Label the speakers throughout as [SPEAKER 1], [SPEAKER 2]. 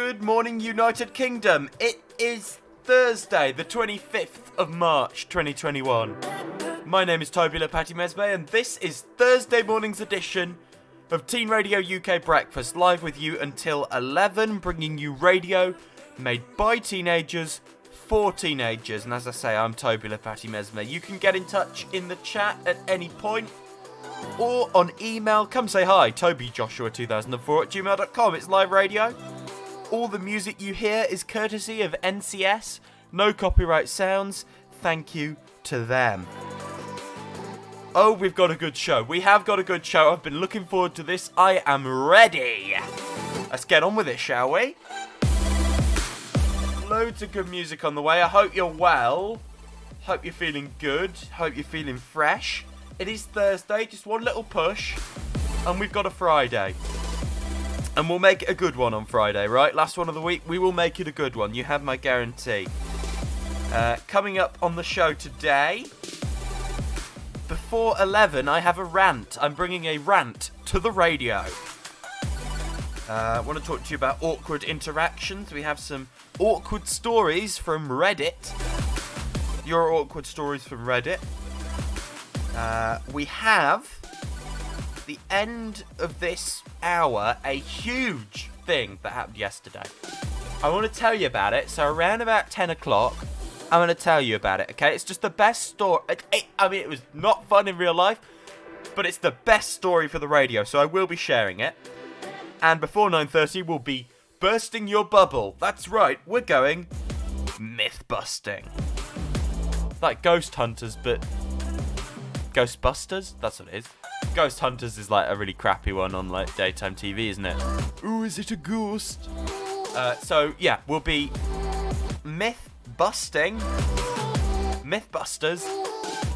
[SPEAKER 1] Good morning, United Kingdom. It is Thursday, the 25th of March, 2021. My name is Toby Mesme, and this is Thursday morning's edition of Teen Radio UK Breakfast, live with you until 11, bringing you radio made by teenagers for teenagers. And as I say, I'm Toby Mesme. You can get in touch in the chat at any point, or on email. Come say hi, tobyjoshua2004@gmail.com. It's live radio. All the music you hear is courtesy of NCS. No copyright sounds. Thank you to them. Oh, we've got a good show. We have got a good show. I've been looking forward to this. I am ready. Let's get on with it, shall we? Loads of good music on the way. I hope you're well. Hope you're feeling good. Hope you're feeling fresh. It is Thursday, just one little push, and we've got a Friday. And we'll make it a good one on Friday, right? Last one of the week, we will make it a good one. You have my guarantee. Coming up on the show today, before 11, I have a rant. I'm bringing a rant to the radio. I want to talk to you about awkward interactions. We have some awkward stories from Reddit. Your awkward stories from Reddit. We have the end of this hour, a huge thing that happened yesterday. I want to tell you about it. So around about 10 o'clock, I'm going to tell you about it, okay? It's just the best story. I mean, it was not fun in real life, but it's the best story for the radio, so I will be sharing it. And before 9:30, we'll be bursting your bubble. That's right, we're going myth-busting. Like Ghost Hunters, but Ghostbusters? That's what it is. Ghost Hunters is like a really crappy one on like daytime TV, isn't it? Ooh, is it a ghost? So yeah, we'll be Mythbusters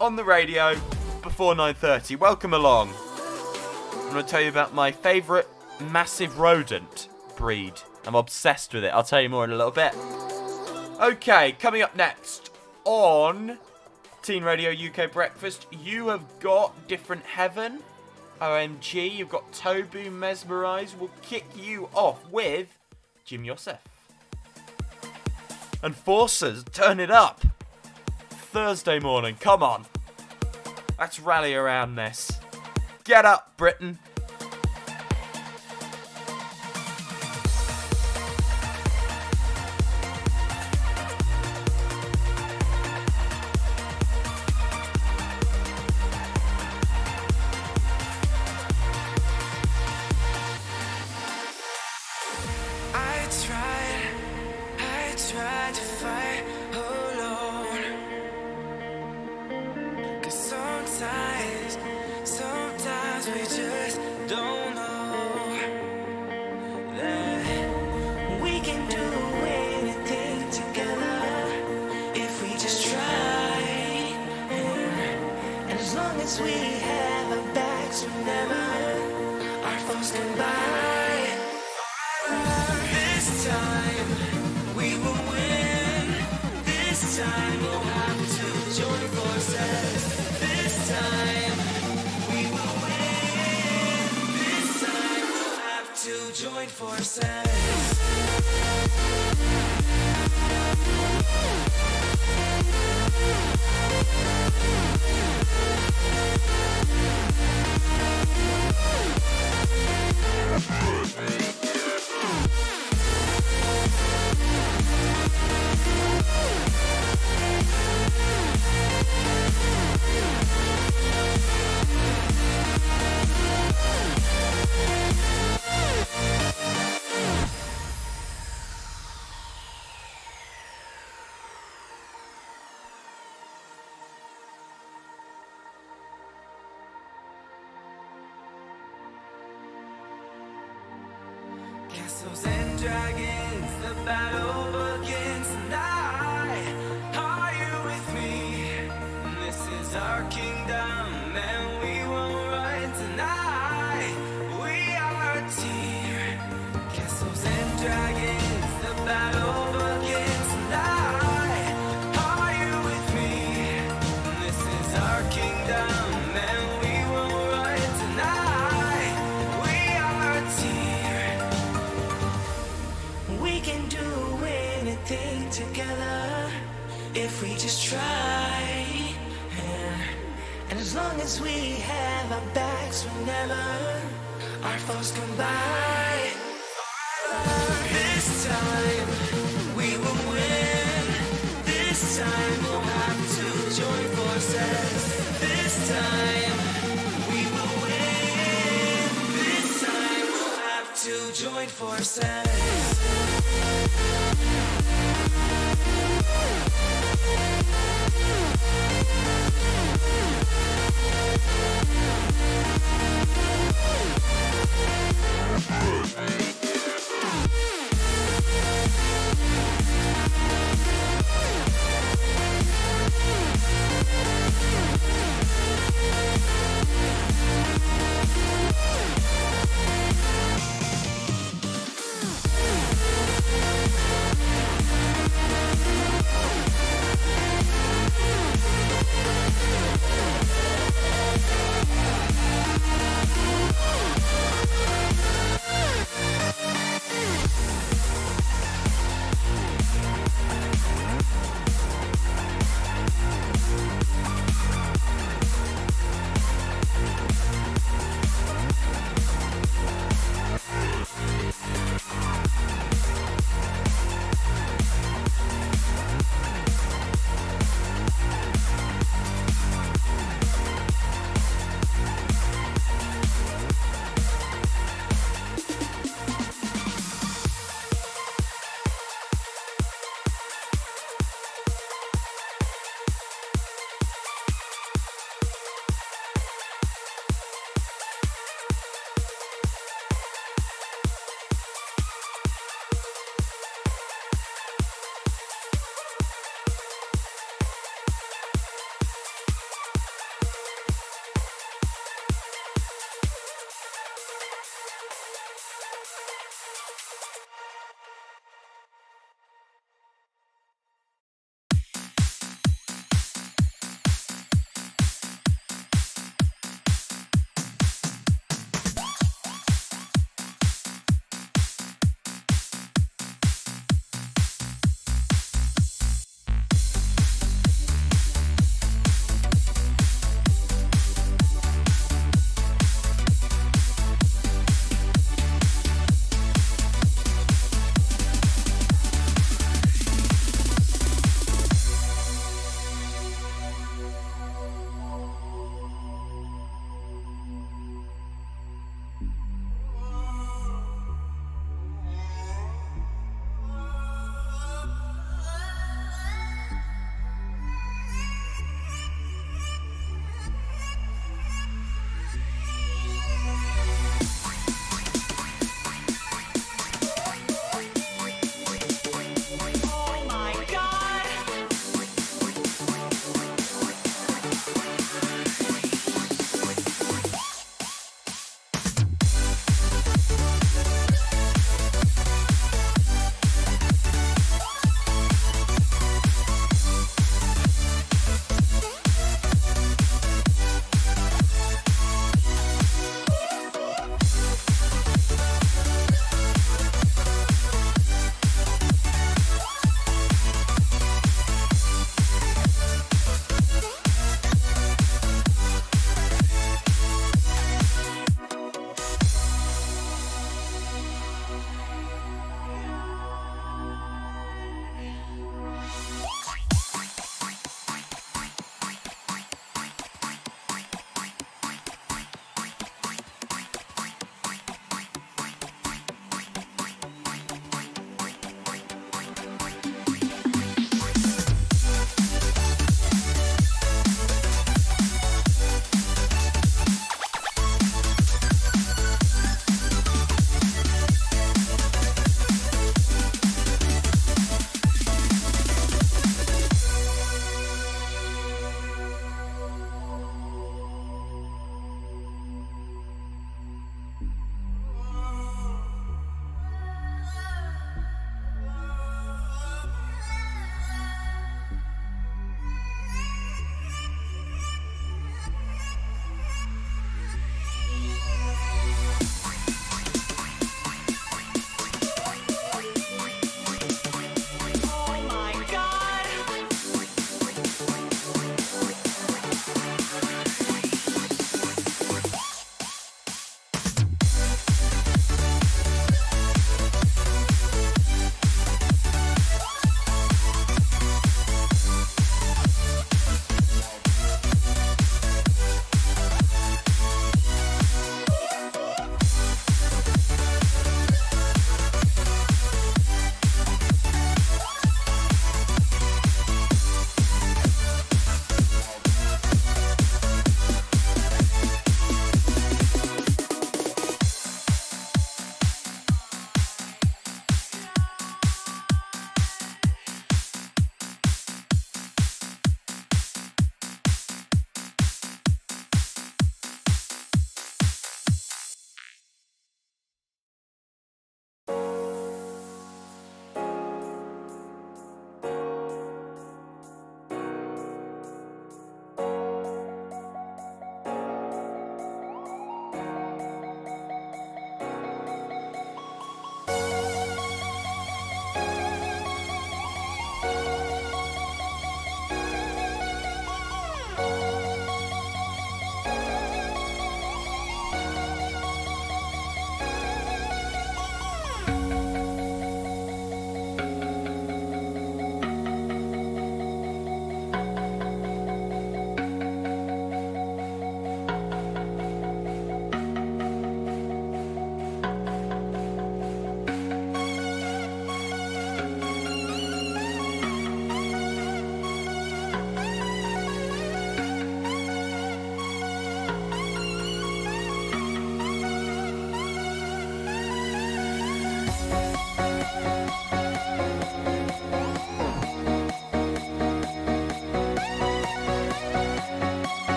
[SPEAKER 1] on the radio before 9:30. Welcome along. I'm going to tell you about my favourite massive rodent breed. I'm obsessed with it. I'll tell you more in a little bit. Okay, coming up next on Teen Radio UK Breakfast, you have got Different Heaven. OMG, you've got Toby Mesmerise. We'll kick you off with Jim Yosef. And Forces, turn it up. Thursday morning, come on. Let's rally around this. Get up, Britain.
[SPEAKER 2] Join forces. Castles and dragons, the battle begins tonight. Are you with me? This is our kingdom, and we won't run tonight. We are a team. Castles and dragons, the battle begins tonight. Are you with me? This is our kingdom, and we won't run tonight. We are a team. We if we just try. And as long as we have our backs whenever our foes come by, this time we will win. This time we'll have to join forces. This time we will win. This time we'll have to join forces.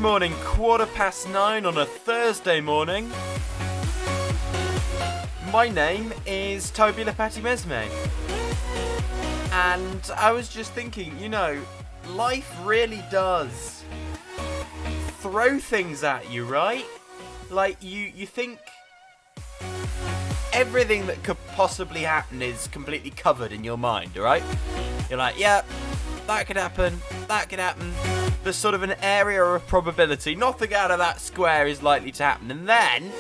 [SPEAKER 1] morning, 9:15 on a Thursday morning. My name is Toby Lepati-Mesme. And I was just thinking, life really does throw things at you, right? Like, you think everything that could possibly happen is completely covered in your mind, right? You're like, yeah, that could happen. There's sort of an area of probability. Nothing out of that square is likely to happen. And then,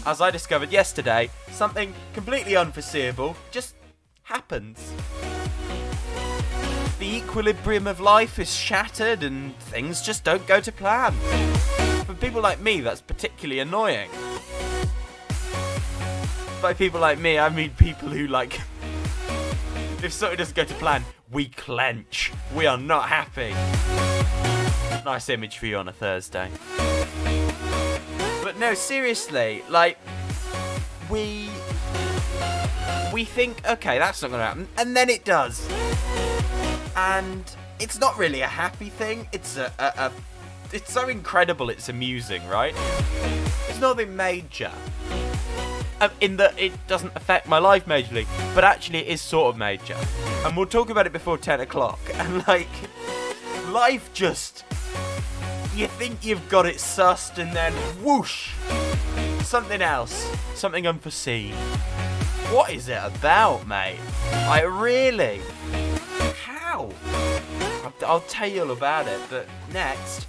[SPEAKER 1] as I discovered yesterday, something completely unforeseeable just happens. The equilibrium of life is shattered and things just don't go to plan. For people like me, that's particularly annoying. By people like me, I mean people who, if something doesn't go to plan, we clench. We are not happy. Nice image for you on a Thursday. But no, seriously, we think, okay, that's not going to happen, and then it does. And it's not really a happy thing. It's it's so incredible, it's amusing, right? It's nothing major. In that it doesn't affect my life majorly, but actually it is sort of major. And we'll talk about it before 10 o'clock. And life just, you think you've got it sussed and then whoosh, something else, something unforeseen. What is it about, mate? Really? How? I'll tell you all about it, but next,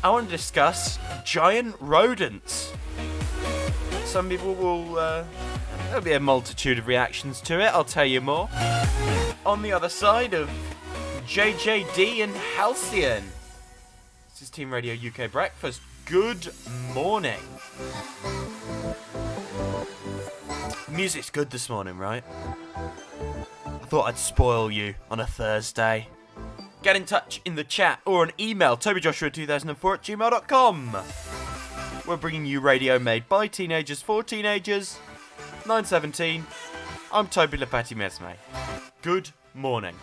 [SPEAKER 1] I want to discuss giant rodents. Some people will, there'll be a multitude of reactions to it, I'll tell you more. On the other side of JJD and Halcyon. This is Team Radio UK Breakfast. Good morning. Music's good this morning, right? I thought I'd spoil you on a Thursday. Get in touch in the chat or an email, tobyjoshua2004@gmail.com. We're bringing you radio made by teenagers for teenagers. 9:17. I'm Toby Lepati-Mesme. Good morning.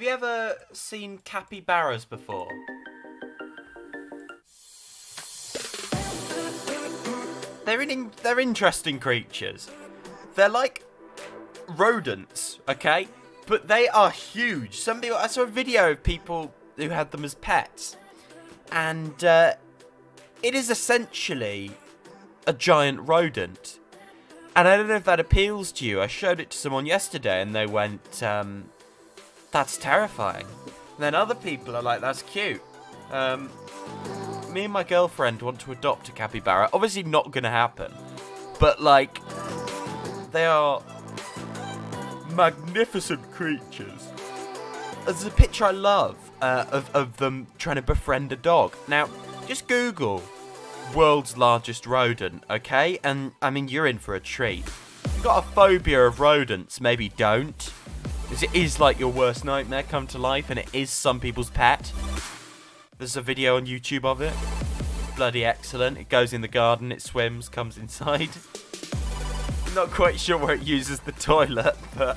[SPEAKER 1] you ever seen capybaras before? They're interesting creatures. They're like rodents, okay? But they are huge. I saw a video of people who had them as pets. And it is essentially a giant rodent. And I don't know if that appeals to you. I showed it to someone yesterday and they went, that's terrifying. And then other people are like, that's cute. Me and my girlfriend want to adopt a capybara. Obviously not going to happen. But, like, they are magnificent creatures. There's a picture I love of them trying to befriend a dog. Now, just Google world's largest rodent, okay? And, I mean, you're in for a treat. If you've got a phobia of rodents, maybe don't. Because it is like your worst nightmare come to life, and it is some people's pet. There's a video on YouTube of it. Bloody excellent. It goes in the garden, it swims, comes inside. Not quite sure where it uses the toilet, but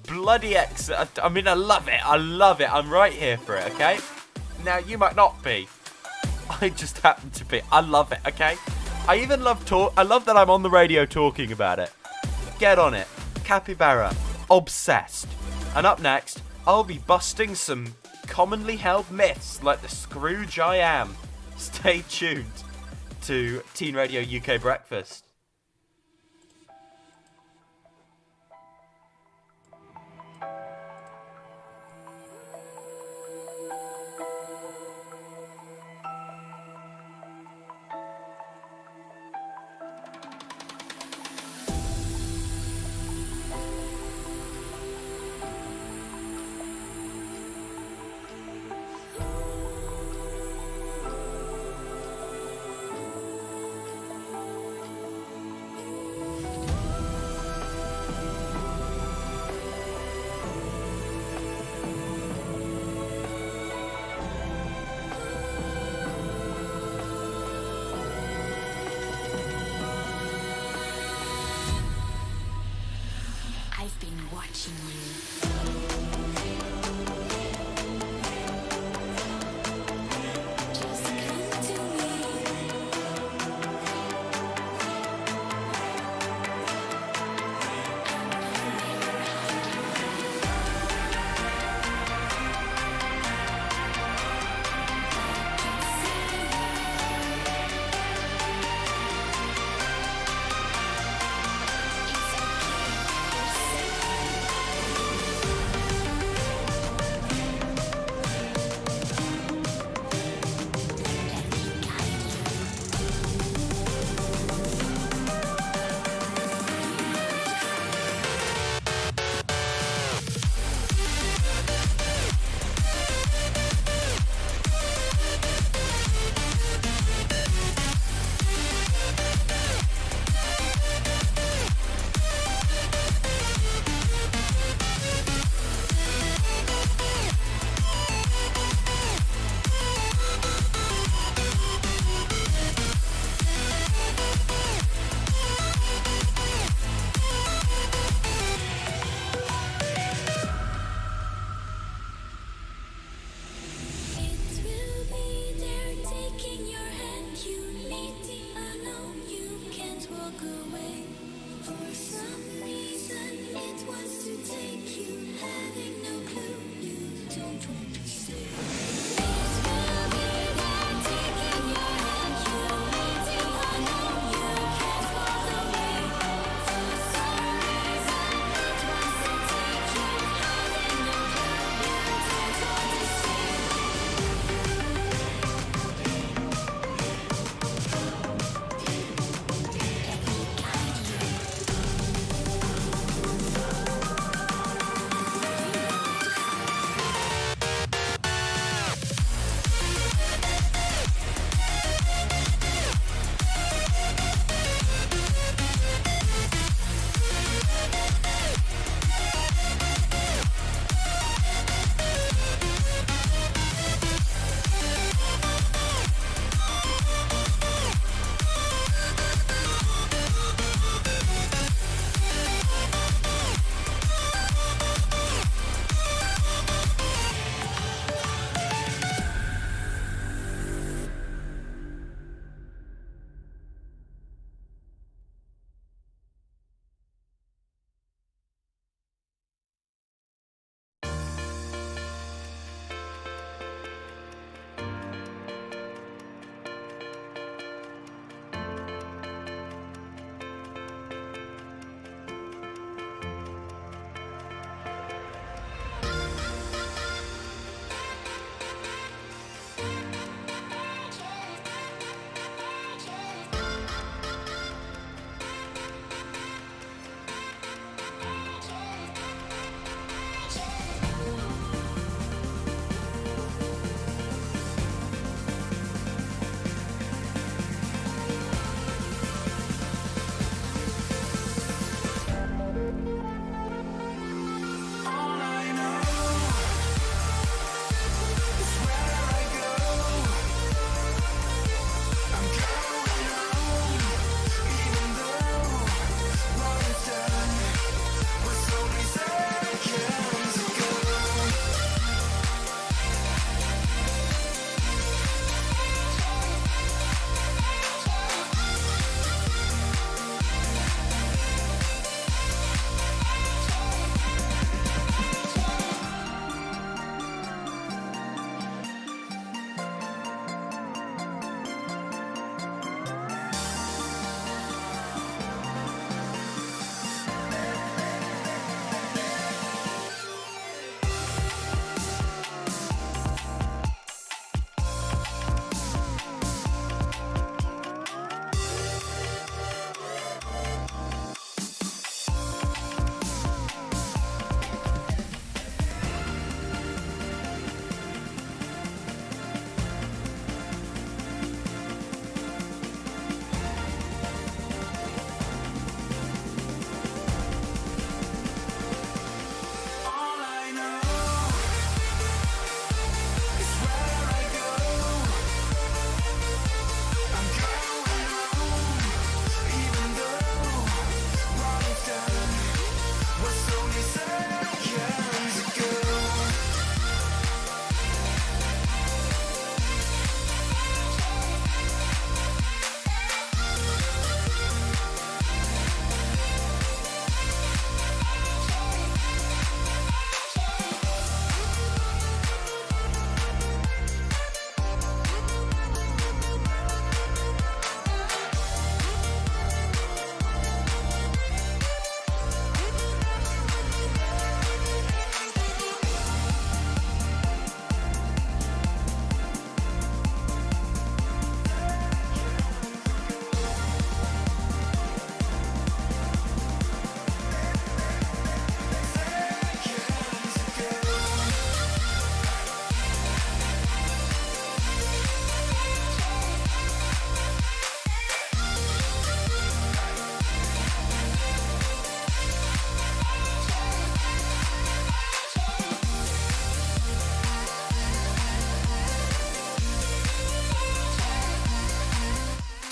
[SPEAKER 1] bloody excellent. I mean, I love it. I'm right here for it, okay? Now, you might not be. I just happen to be. I love it, okay? I even love I love that I'm on the radio talking about it. Get on it. Capybara. Obsessed. And up next, I'll be busting some commonly held myths like the Scrooge I am. Stay tuned to Teen Radio UK Breakfast.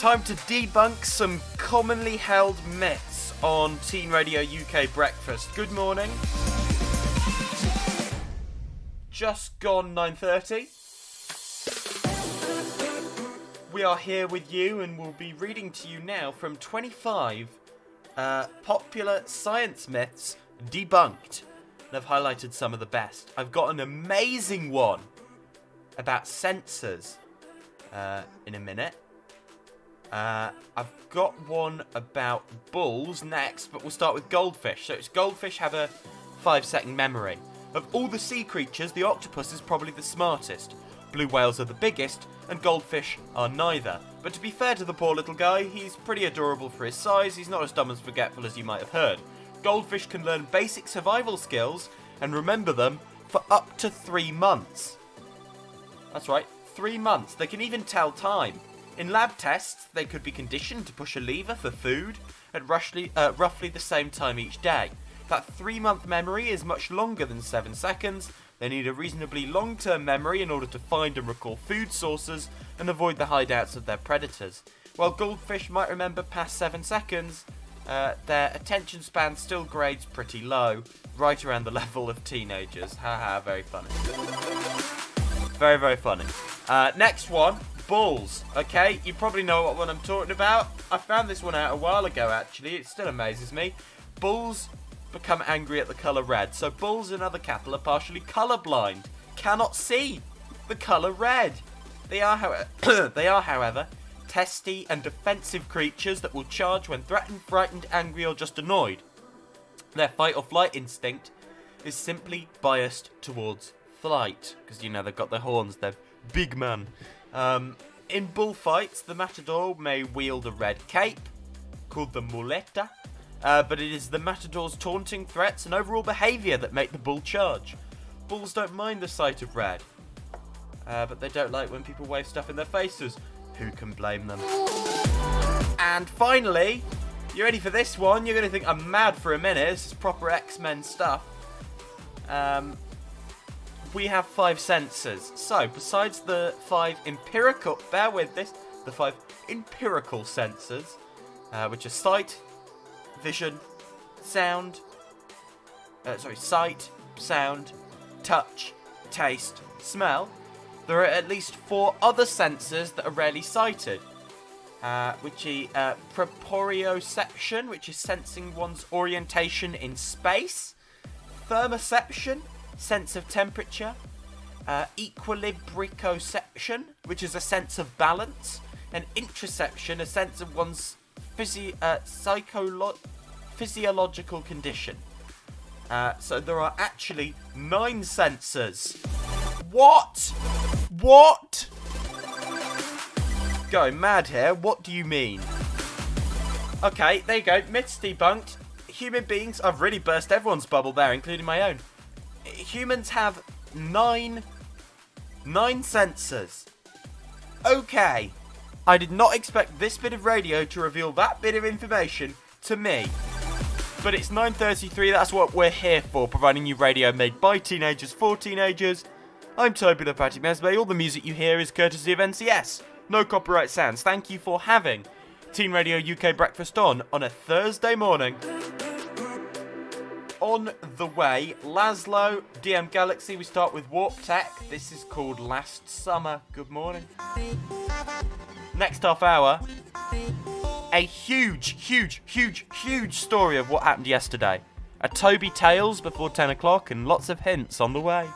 [SPEAKER 1] time to debunk some commonly held myths on Teen Radio UK Breakfast. Good morning. Just gone 9:30. We are here with you and we'll be reading to you now from 25 popular science myths debunked. And I've highlighted some of the best. I've got an amazing one about sensors in a minute. I've got one about bulls next, but we'll start with goldfish. So goldfish have a 5-second memory. Of all the sea creatures, the octopus is probably the smartest. Blue whales are the biggest, and goldfish are neither. But to be fair to the poor little guy, he's pretty adorable for his size. He's not as dumb and forgetful as you might have heard. Goldfish can learn basic survival skills and remember them for up to 3 months. That's right, 3 months. They can even tell time. In lab tests, they could be conditioned to push a lever for food at roughly the same time each day. That 3-month memory is much longer than 7 seconds. They need a reasonably long-term memory in order to find and recall food sources and avoid the hideouts of their predators. While goldfish might remember past 7 seconds, their attention span still grades pretty low, right around the level of teenagers. Haha, very funny. Very, very funny. Next one, bulls. Okay, you probably know what one I'm talking about. I found this one out a while ago, actually. It still amazes me. Bulls become angry at the colour red. So bulls and other cattle are partially colourblind, cannot see the colour red. They are, however, testy and defensive creatures that will charge when threatened, frightened, angry, or just annoyed. Their fight or flight instinct is simply biased towards flight, because they've got their horns, they're big man. In bullfights, the matador may wield a red cape, called the muleta, but it is the matador's taunting threats and overall behaviour that make the bull charge. Bulls don't mind the sight of red, but they don't like when people wave stuff in their faces. Who can blame them? And finally, you ready for this one? You're going to think I'm mad for a minute. This is proper X-Men stuff. We have 5 senses. So, besides the 5 empirical... Bear with this. The 5 empirical senses, which are sight, vision, sound... sight, sound, touch, taste, smell. There are at least 4 other senses that are rarely cited, which are proprioception, which is sensing one's orientation in space, thermoception, sense of temperature, equilibricoception, which is a sense of balance, and interoception, a sense of one's physiological condition. So there are actually 9 senses. What? Going mad here. What do you mean? Okay, there you go. Myths debunked. Human beings... I've really burst everyone's bubble there, including my own. Humans have 9 senses. Okay. I did not expect this bit of radio to reveal that bit of information to me. But it's 9:33, that's what we're here for, providing you radio made by teenagers for teenagers. I'm Toby the Patty Mesbay. All the music you hear is courtesy of NCS. No copyright sounds. Thank you for having Teen Radio UK Breakfast on a Thursday morning. On the way, Laszlo, DM Galaxy. We start with Warp Tech. This is called Last Summer. Good morning. Next half hour, a huge story of what happened yesterday. A Toby Tales before 10 o'clock and lots of hints on the way.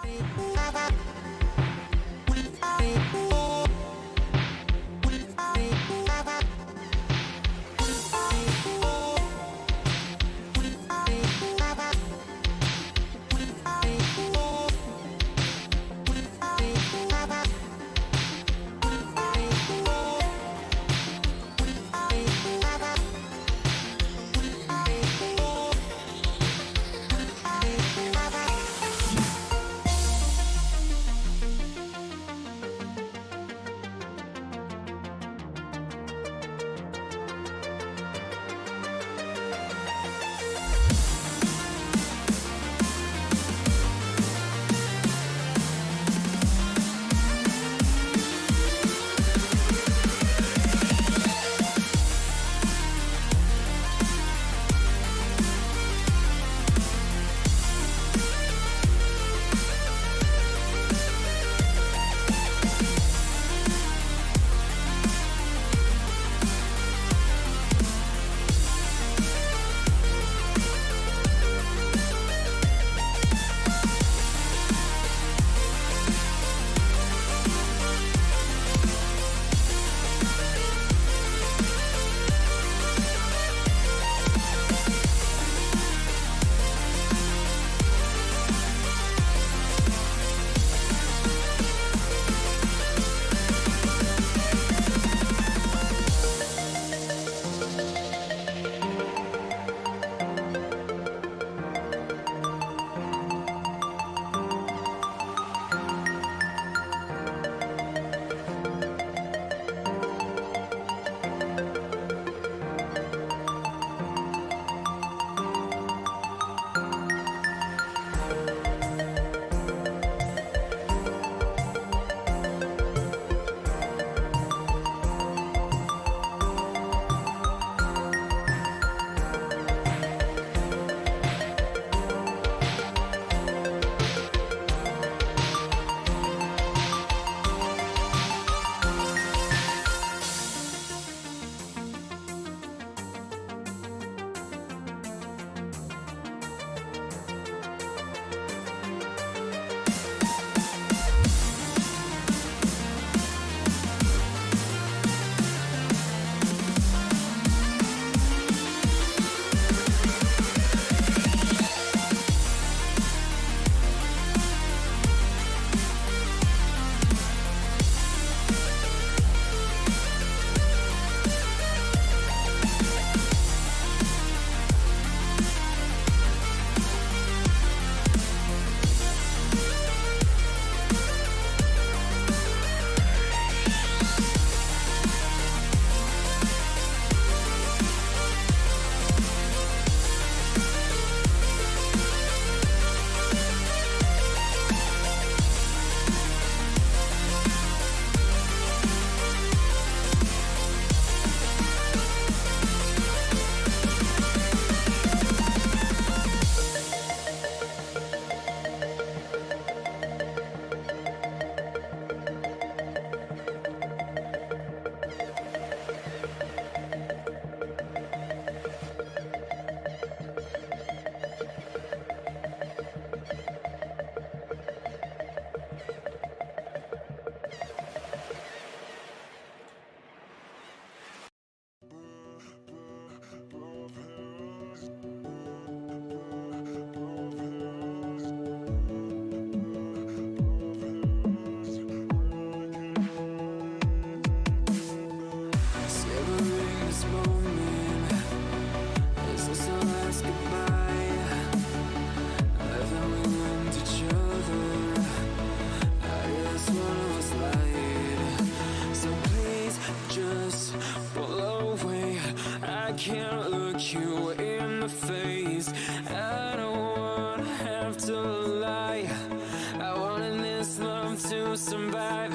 [SPEAKER 2] to survive.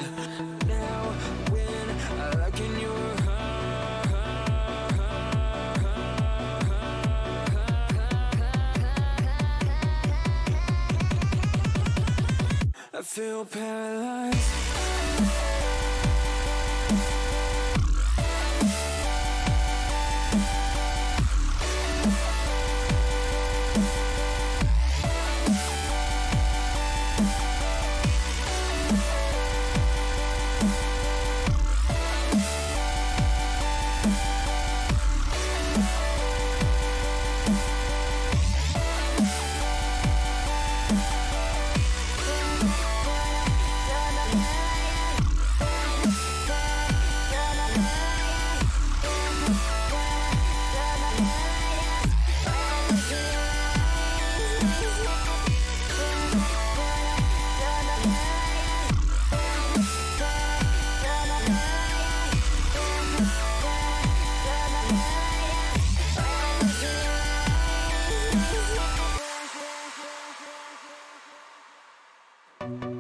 [SPEAKER 2] Now when I look in your I feel paralyzed.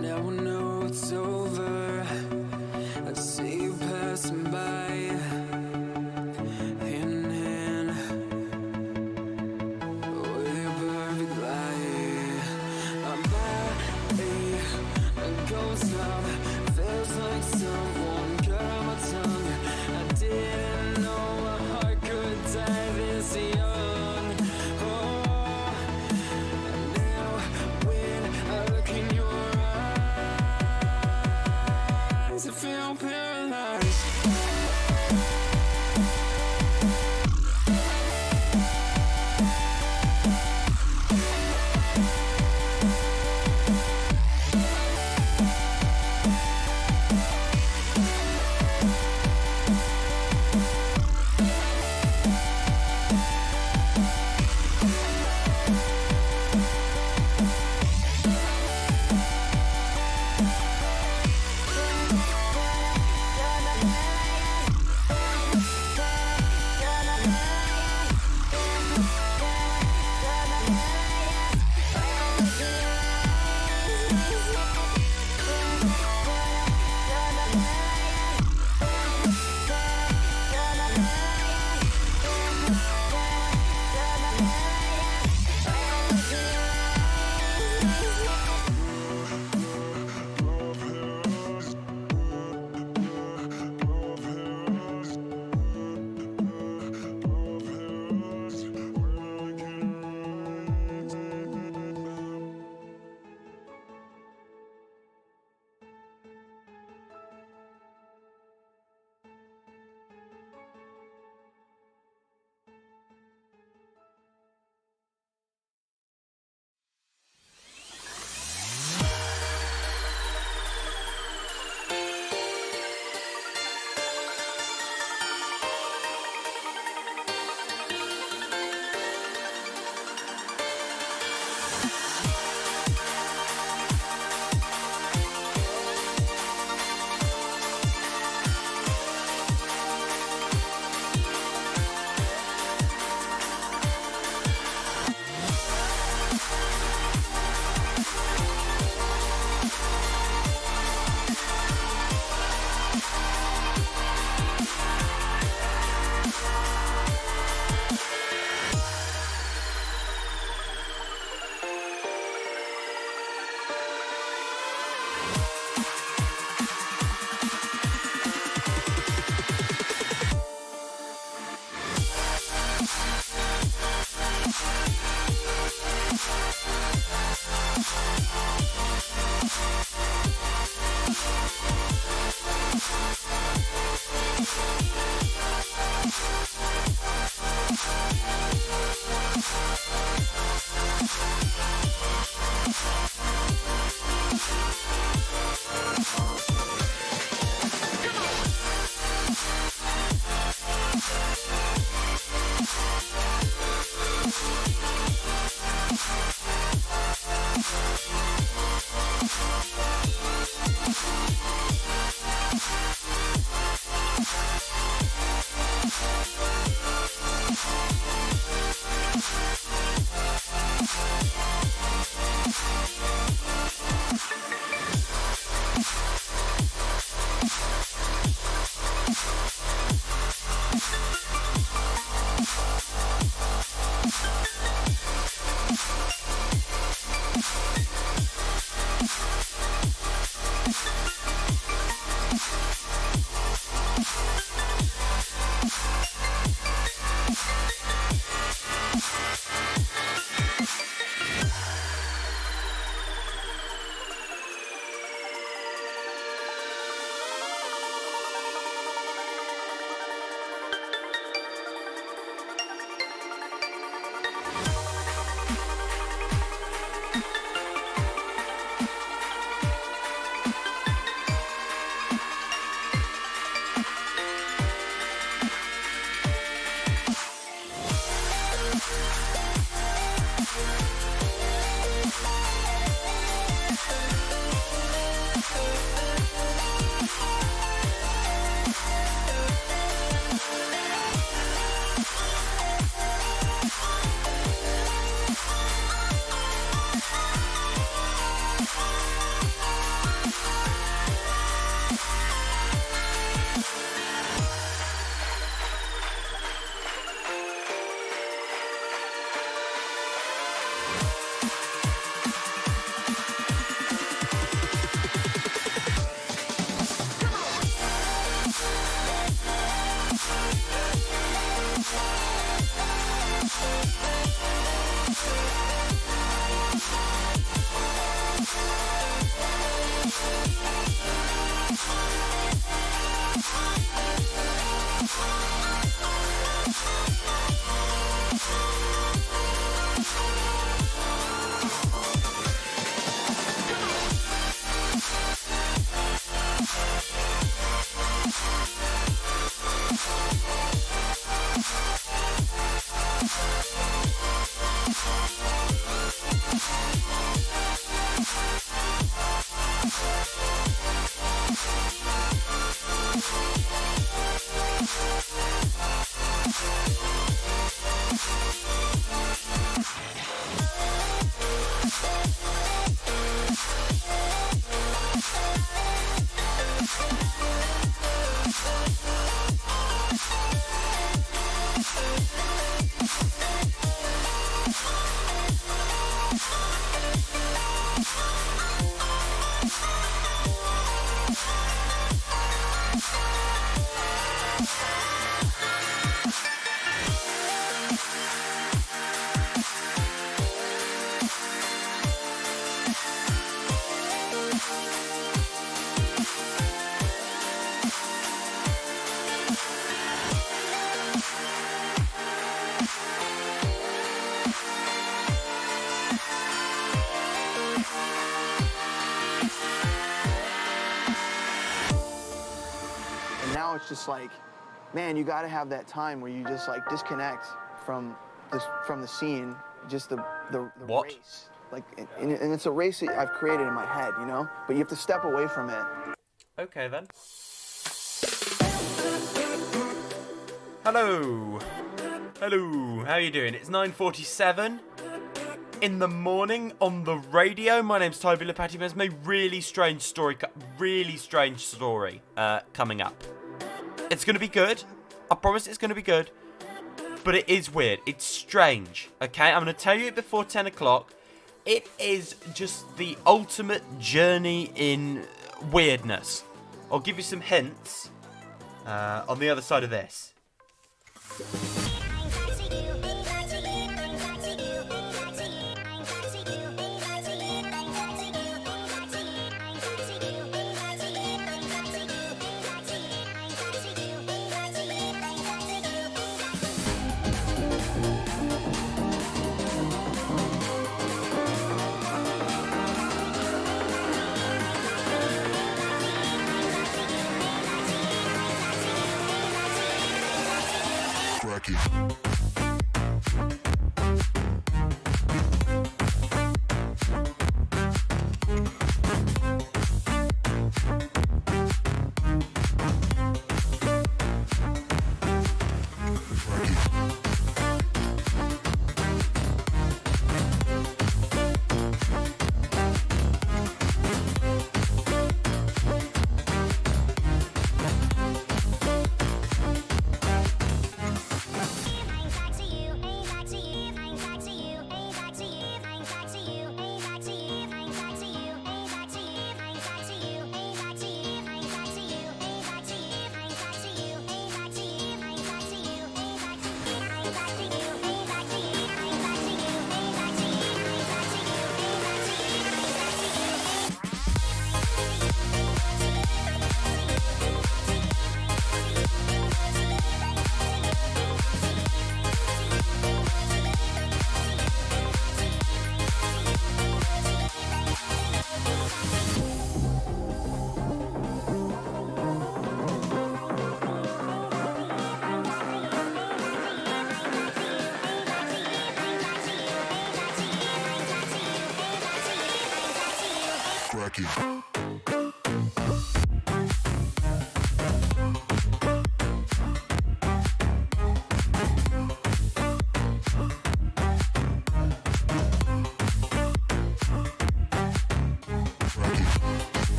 [SPEAKER 2] Now I know it's over. I see you passing by, hand in hand, with your perfect light. My body goes numb, feels like someone cut out my tongue. I didn't know a heart could die this young. Oh, now when I look in your eyes, I feel paralyzed.
[SPEAKER 3] now it's just like, man, you got to have that time where you just like disconnect from the scene, just the
[SPEAKER 1] What?
[SPEAKER 3] race. Like, and it's a race that I've created in my head, you know? But you have to step away from it.
[SPEAKER 1] Okay, then. Hello. Hello. How are you doing? It's 9:47 in the morning on the radio. My name's Toby Lepati. There's a really strange story coming up. It's going to be good. I promise it's going to be good. But it is weird. It's strange. Okay? I'm going to tell you it before 10 o'clock. It is just the ultimate journey in weirdness. I'll give you some hints on the other side of this.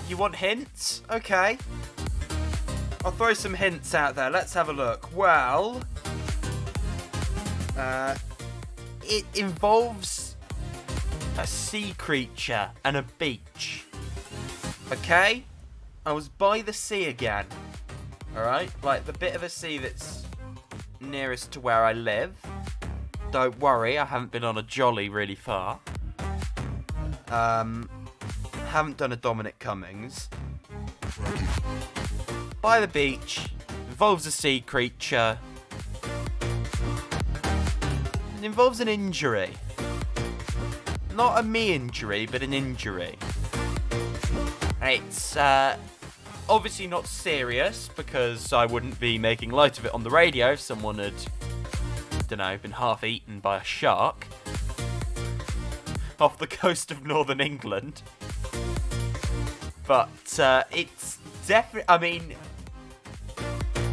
[SPEAKER 1] You want hints? Okay. I'll throw some hints out there. Let's have a look. Well, it involves a sea creature and a beach. Okay? I was by the sea again. Alright? Like the bit of a sea that's nearest to where I live. Don't worry, I haven't been on a jolly really far. Haven't done a Dominic Cummings. By the beach, involves a sea creature. It involves an injury. Not a me injury, but an injury. It's obviously not serious, because I wouldn't be making light of it on the radio if someone had, been half eaten by a shark off the coast of northern England. But it's definitely,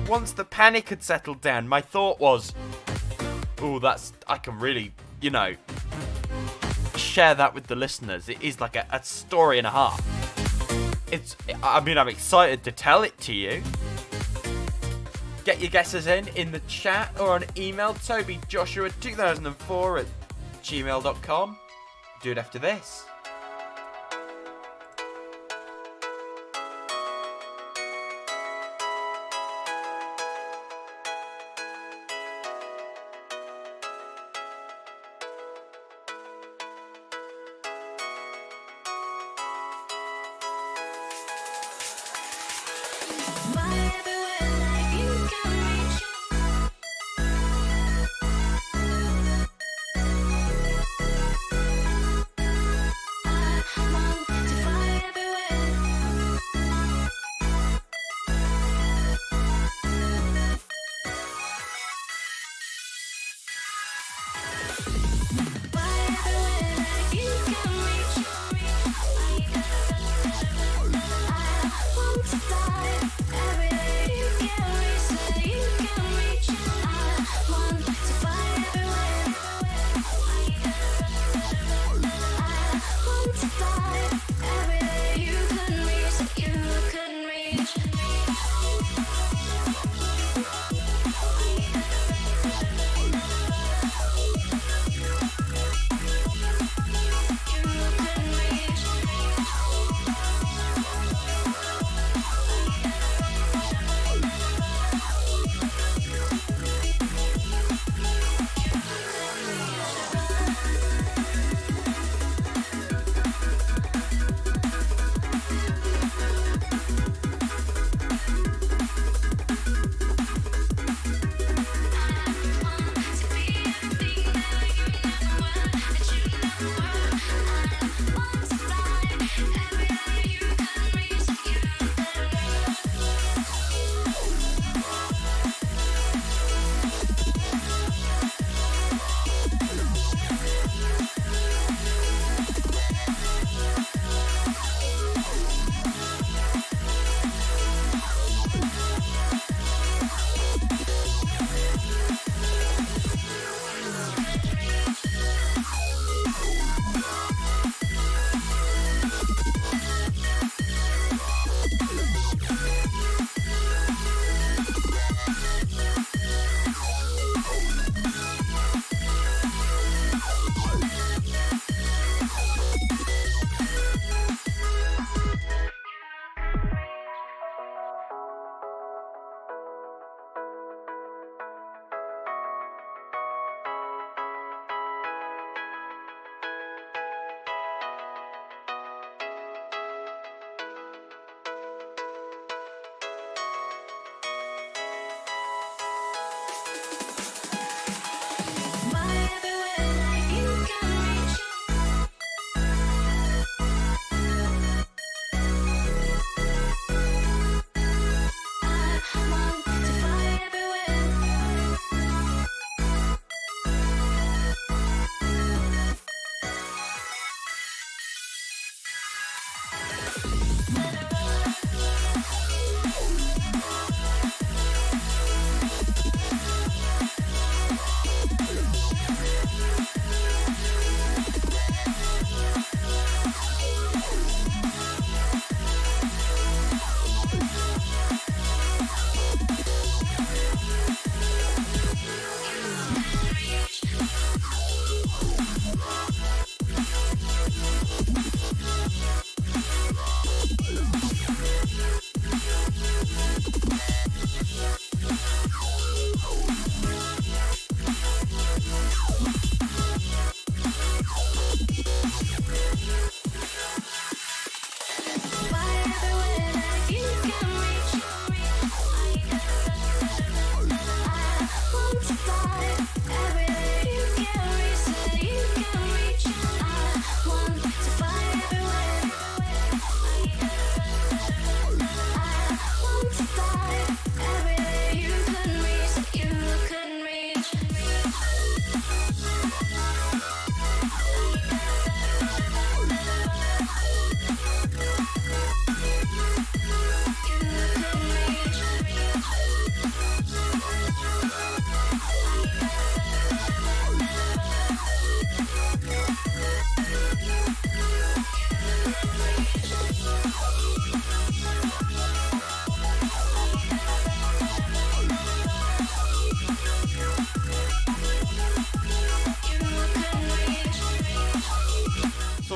[SPEAKER 1] once the panic had settled down, my thought was, I can really, share that with the listeners. It is like a story and a half. I'm excited to tell it to you. Get your guesses in the chat or on email, tobyjoshua2004@gmail.com. Do it after this.
[SPEAKER 4] My everywhere life you got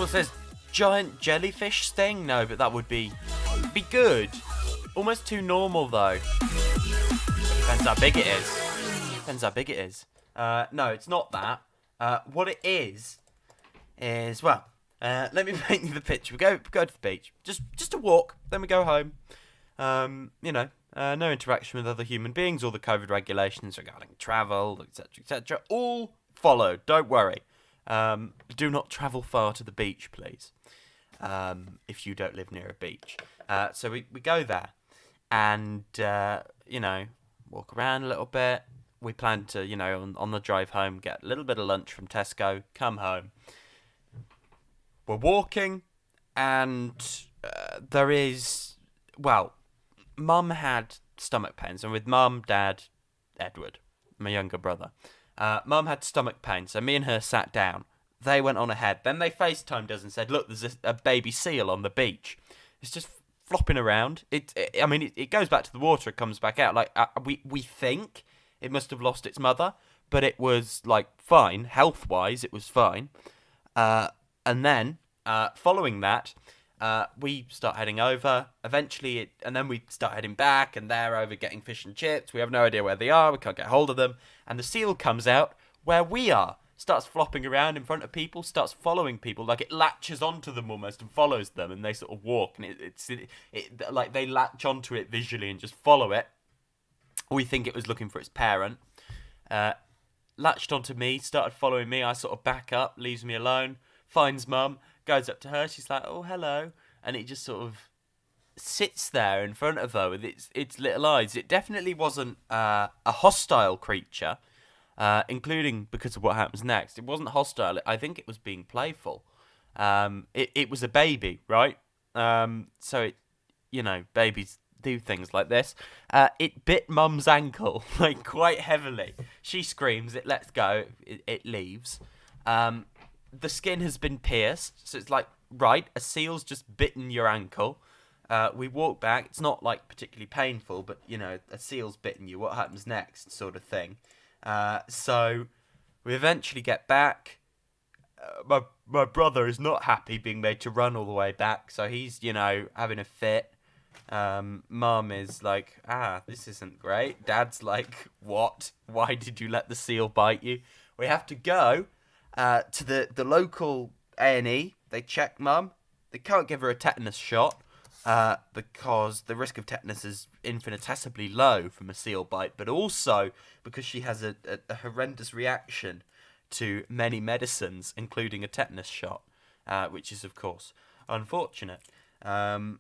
[SPEAKER 1] says giant jellyfish sting. No, but that would be good. Almost too normal though. Depends how big it is. No, it's not that. What it is well, let me paint you the picture. We go to the beach, just a walk, then we go home. No interaction with other human beings. All the COVID regulations regarding travel, etc., all followed. Don't worry. Do not travel far to the beach, please. If you don't live near a beach. So we go there, and walk around a little bit. We plan to, on the drive home, get a little bit of lunch from Tesco, come home. We're walking, and there is, Mum had stomach pains, and with Mum, Dad, Edward, my younger brother. Mum had stomach pain, so me and her sat down. They went on ahead. Then they FaceTimed us and said, look, there's a baby seal on the beach. It's just flopping around. It goes back to the water, it comes back out. We think it must have lost its mother, but it was, fine. Health-wise, it was fine. And then, following that, we start heading over. Eventually, and then we start heading back, and they're over getting fish and chips. We have no idea where they are. We can't get hold of them. And the seal comes out where we are. Starts flopping around in front of people, starts following people, it latches onto them almost and follows them, and they sort of walk, and it they latch onto it visually and just follow it. We think it was looking for its parent. Latched onto me, started following me. I sort of back up, leaves me alone, finds Mum, goes up to her. She's like, "Oh, hello," and it just sort of sits there in front of her with its little eyes. It definitely wasn't a hostile creature. Including because of what happens next. It wasn't hostile. I think it was being playful. It was a baby, right? So, babies do things like this. It bit Mum's ankle, quite heavily. She screams, it lets go, it leaves. The skin has been pierced, so it's right, a seal's just bitten your ankle. We walk back. It's not, particularly painful, but, a seal's bitten you. What happens next, sort of thing. So we eventually get back. My brother is not happy being made to run all the way back, so he's, having a fit. Mum is like, this isn't great. Dad's like, what? Why did you let the seal bite you? We have to go to the local A&E. They check Mum. They can't give her a tetanus shot. Because the risk of tetanus is infinitesimally low from a seal bite, but also because she has a horrendous reaction to many medicines, including a tetanus shot, which is, of course, unfortunate. And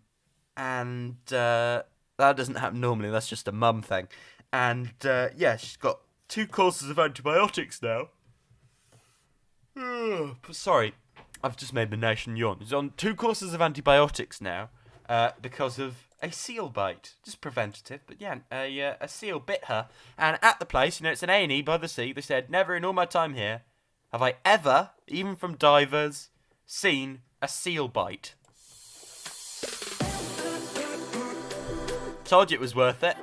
[SPEAKER 1] that doesn't happen normally, that's just a mum thing. And, she's got 2 courses of antibiotics now. Sorry, I've just made the nation yawn. She's on 2 courses of antibiotics now. Because of a seal bite. Just preventative, but a seal bit her. And at the place, it's an A&E by the sea, they said, never in all my time here have I ever, even from divers, seen a seal bite. Told you it was worth it.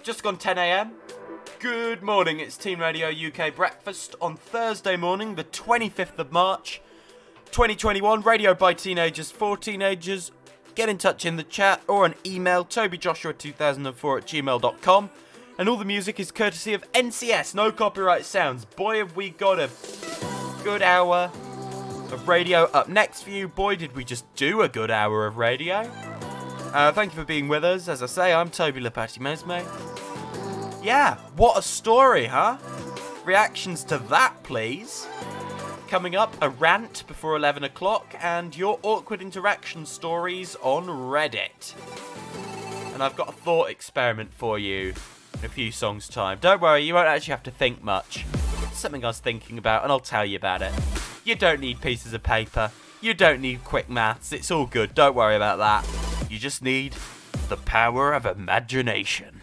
[SPEAKER 1] Just gone 10 a.m. Good morning, it's Teen Radio UK Breakfast on Thursday morning, the 25th of March, 2021. Radio by teenagers for teenagers. Get in touch in the chat or an email, tobyjoshua2004@gmail.com. And all the music is courtesy of NCS, no copyright sounds. Boy, have we got a good hour of radio up next for you. Boy, did we just do a good hour of radio. Thank you for being with us. As I say, I'm Toby Lepati-Mesme. Yeah, what a story, huh? Reactions to that, please. Coming up, a rant before 11 o'clock and your awkward interaction stories on Reddit. And I've got a thought experiment for you in a few songs' time. Don't worry, you won't actually have to think much. It's something I was thinking about and I'll tell you about it. You don't need pieces of paper. You don't need quick maths. It's all good. Don't worry about that. You just need the power of imagination.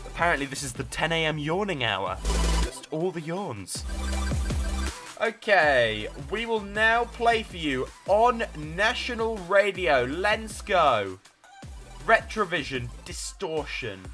[SPEAKER 1] Apparently this is the 10 a.m. yawning hour. Just all the yawns. Okay, we will now play for you on national radio. Let's go. Retrovision Distortion.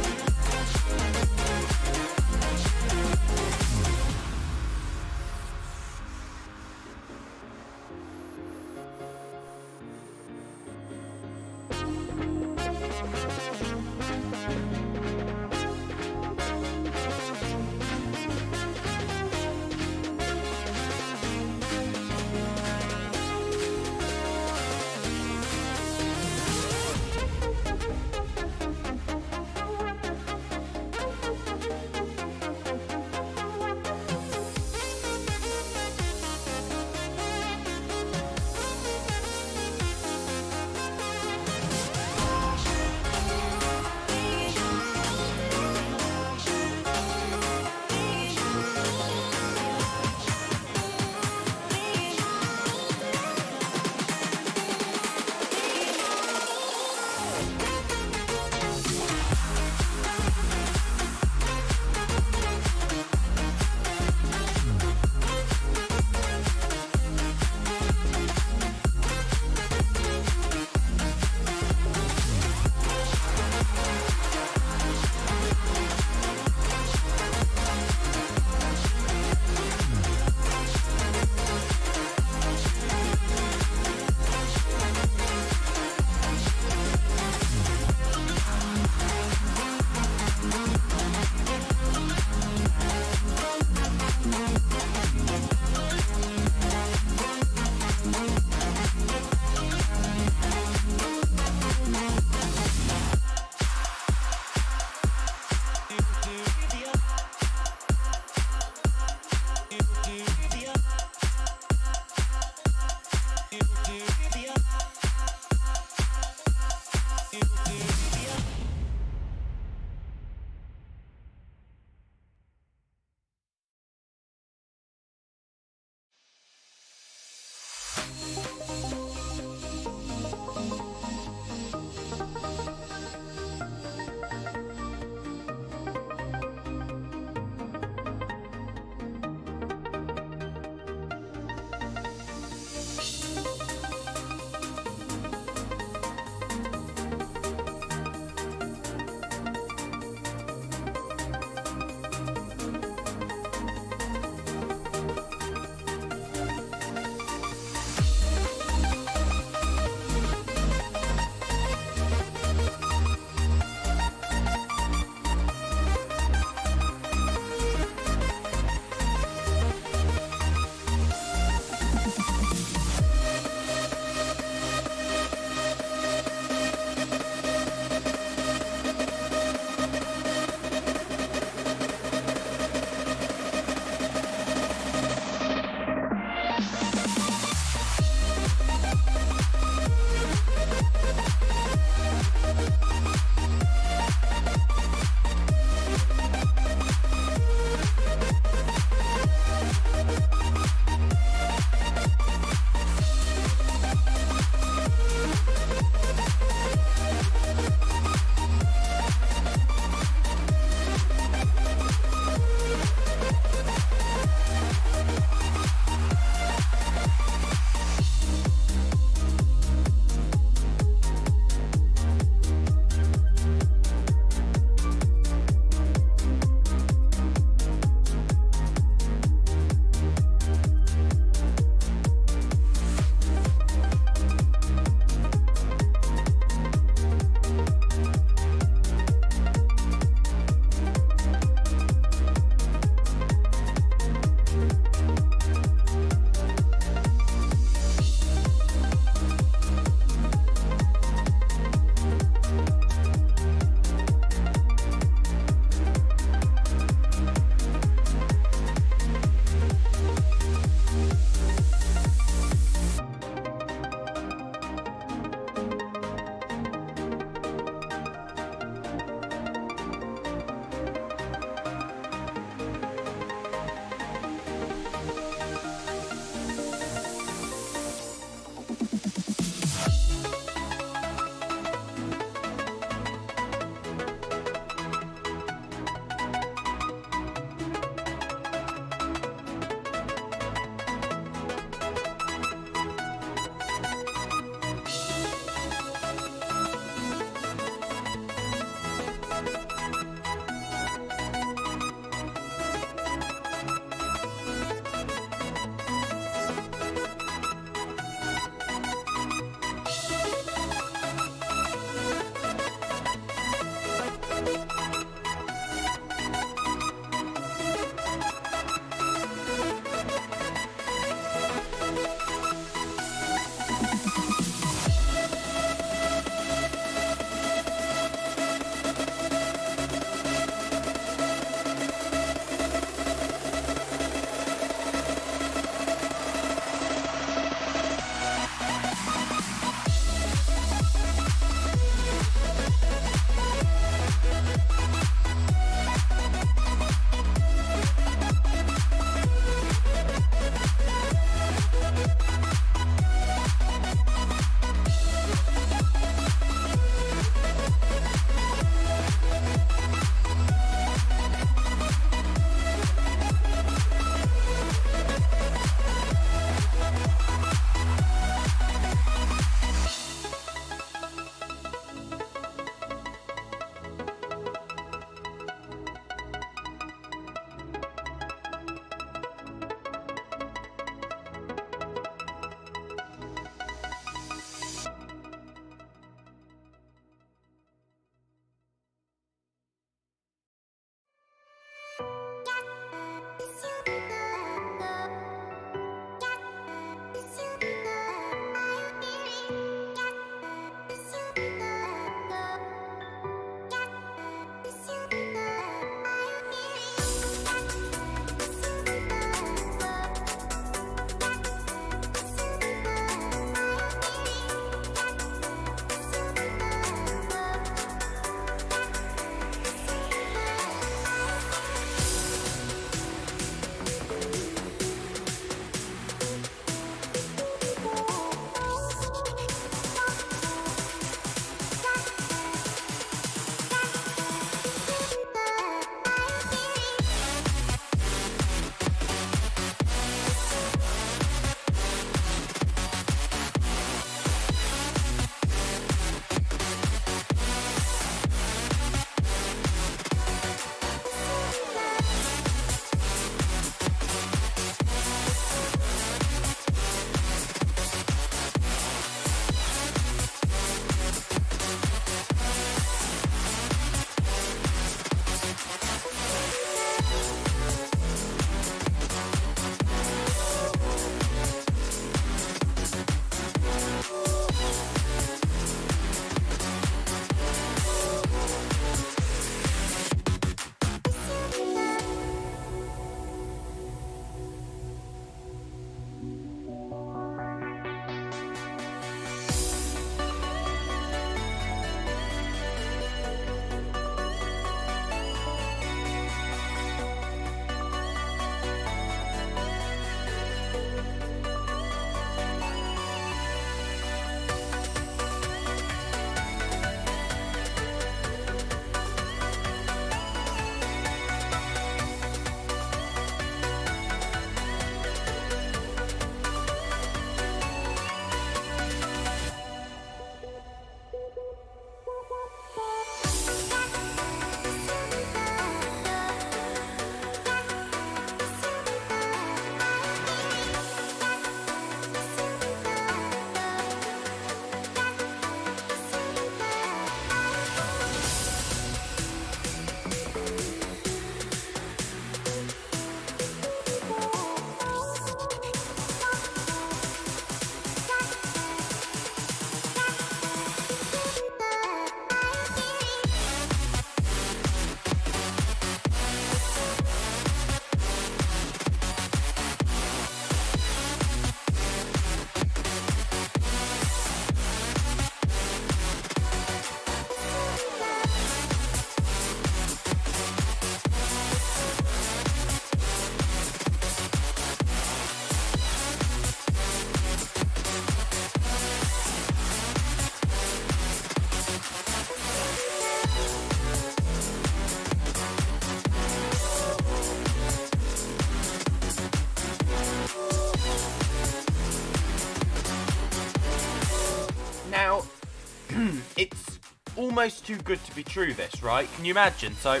[SPEAKER 1] it's almost too good to be true, this, right? Can you imagine? So,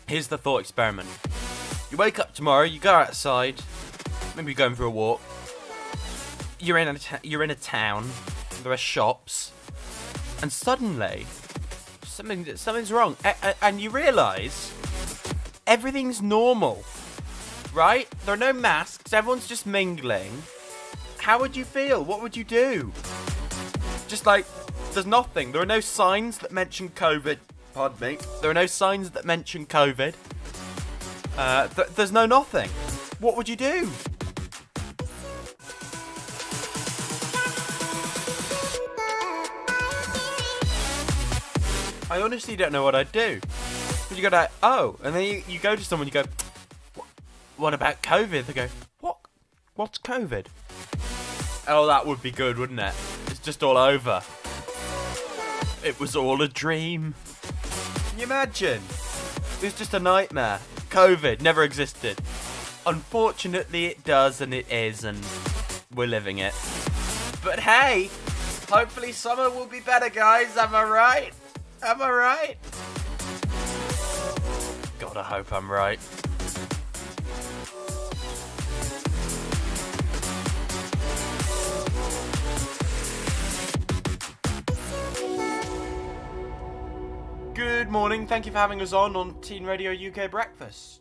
[SPEAKER 1] here's the thought experiment. You wake up tomorrow, you go outside, maybe you're going for a walk. You're in a town, there are shops, and suddenly something's wrong, and you realise everything's normal, right? There are no masks, everyone's just mingling. How would you feel? What would you do? Just like, there's nothing. There are no signs that mention COVID. Pardon me. There are no signs that mention COVID. There's no nothing. What would you do? I honestly don't know what I'd do. You go like, oh, and then you go to someone, you go, what about COVID? They go, what? What's COVID? Oh, that would be good, wouldn't it? It's just all over. It was all a dream. Can you imagine? It was just a nightmare. COVID never existed. Unfortunately, it does, and it is, and we're living it. But hey, hopefully summer will be better, guys. Am I right? Am I right? God, I hope I'm right. Good morning, thank you for having us on Teen Radio UK Breakfast.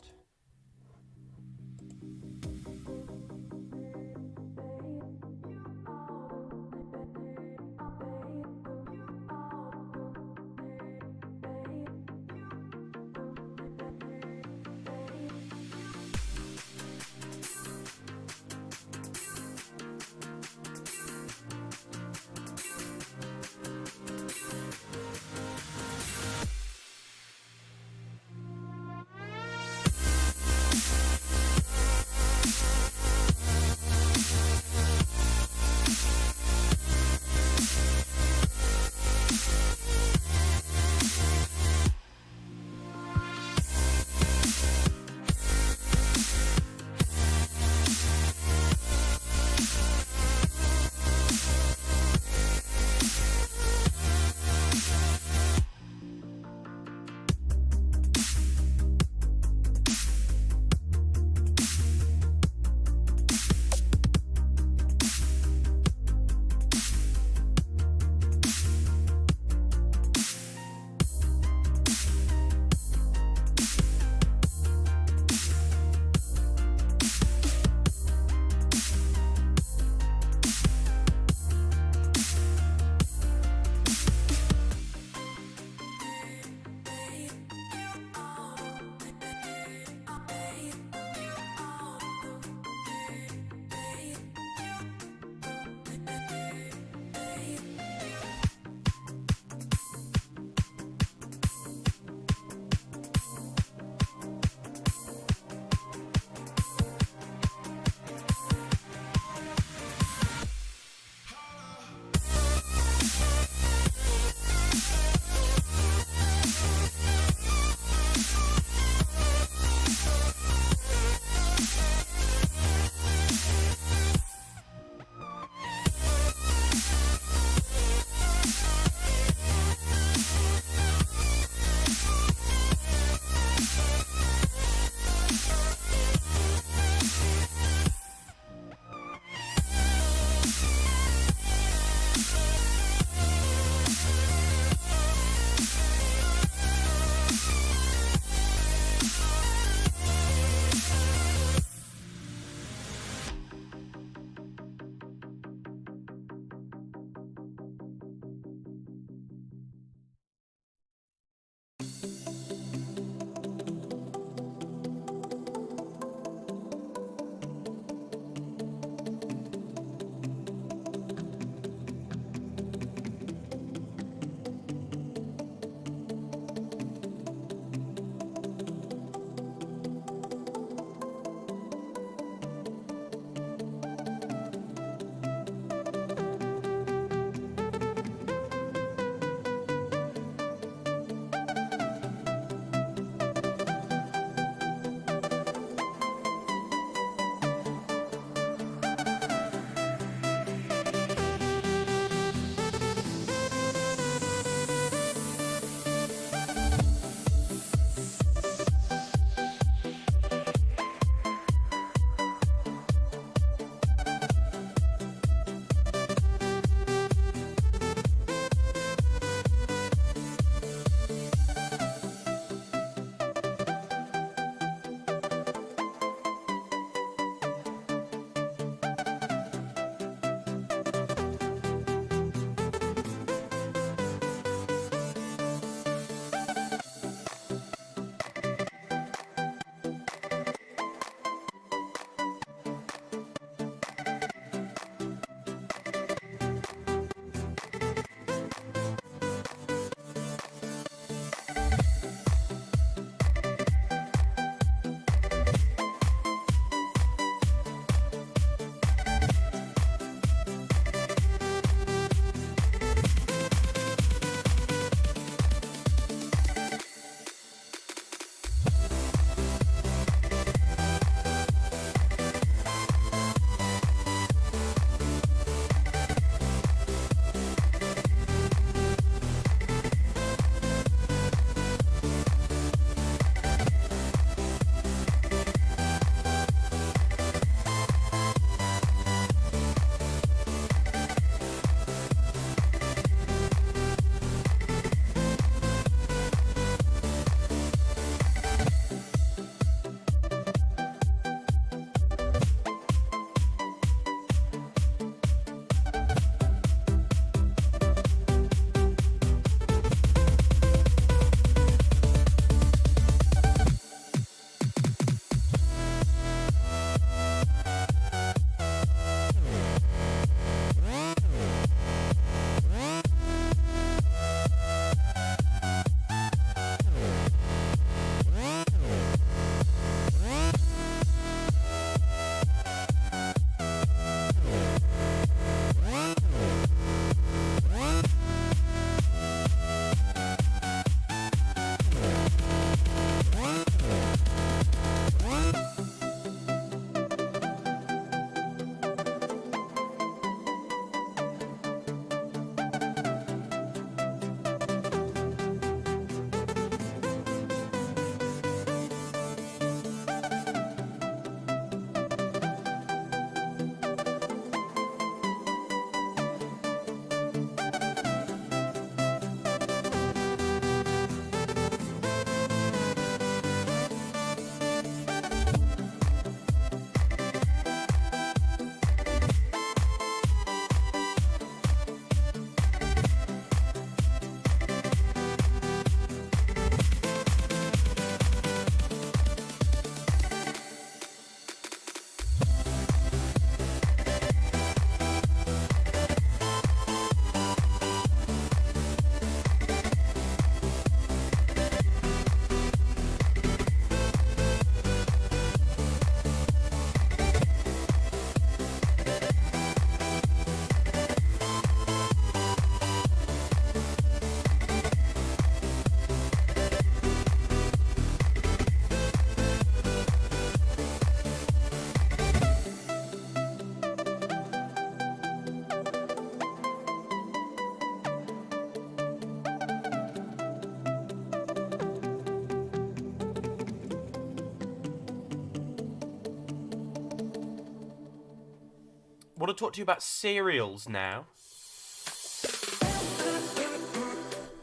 [SPEAKER 1] want to talk to you about cereals now.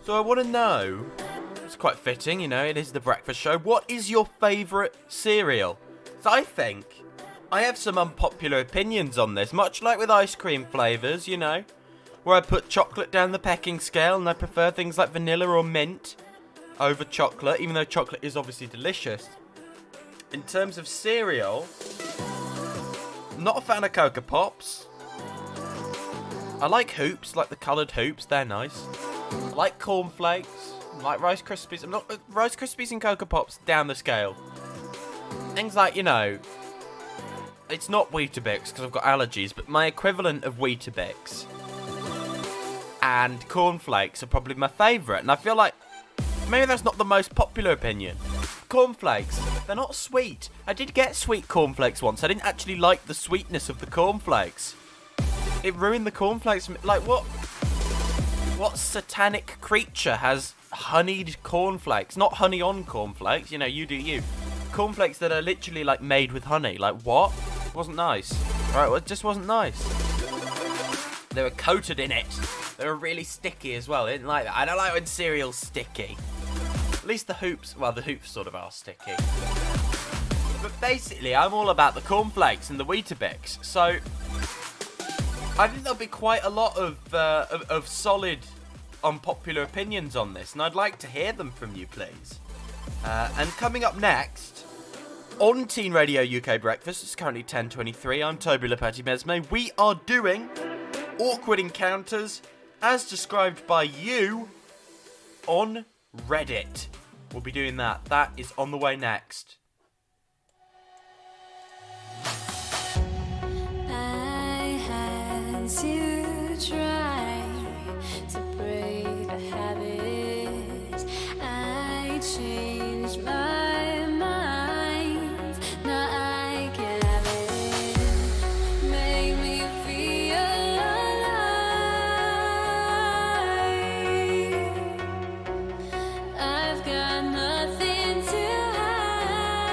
[SPEAKER 1] So I want to know, it's quite fitting, you know, it is the breakfast show. What is your favourite cereal? So I think I have some unpopular opinions on this, much like with ice cream flavours, you know, where I put chocolate down the pecking scale and I prefer things like vanilla or mint over chocolate, even though chocolate is obviously delicious. In terms of cereal, I'm not a fan of Cocoa Pops. I like Hoops, like the coloured Hoops, they're nice. I like cornflakes, I like Rice Krispies. I'm not Rice Krispies and Cocoa Pops down the scale. Things like, you know, it's not Weetabix because I've got allergies, but my equivalent of Weetabix and cornflakes are probably my favourite. And I feel like maybe that's not the most popular opinion. Cornflakes, they're not sweet. I did get sweet cornflakes once. I didn't actually like the sweetness of the cornflakes. It ruined the cornflakes. Like, what satanic creature has honeyed cornflakes? Not honey on cornflakes, you know, you do you. Cornflakes that are literally, like, made with honey. Like, what? It wasn't nice. Right, it just wasn't nice. They were coated in it. They were really sticky as well. I didn't like that. I don't like when cereal's sticky. At least the Hoops, well, the Hoops sort of are sticky. But basically, I'm all about the cornflakes and the Weetabix. So I think there'll be quite a lot of solid, unpopular opinions on this, and I'd like to hear them from you, please. And coming up next, on Teen Radio UK Breakfast, it's currently 10:23, I'm Toby Lepati-Mesme. We are doing awkward encounters, as described by you, on Reddit. We'll be doing that. That is on the way next.
[SPEAKER 4] To try to break the habit, I changed my mind. Now I can have it. Make me feel alive. I've got nothing to hide.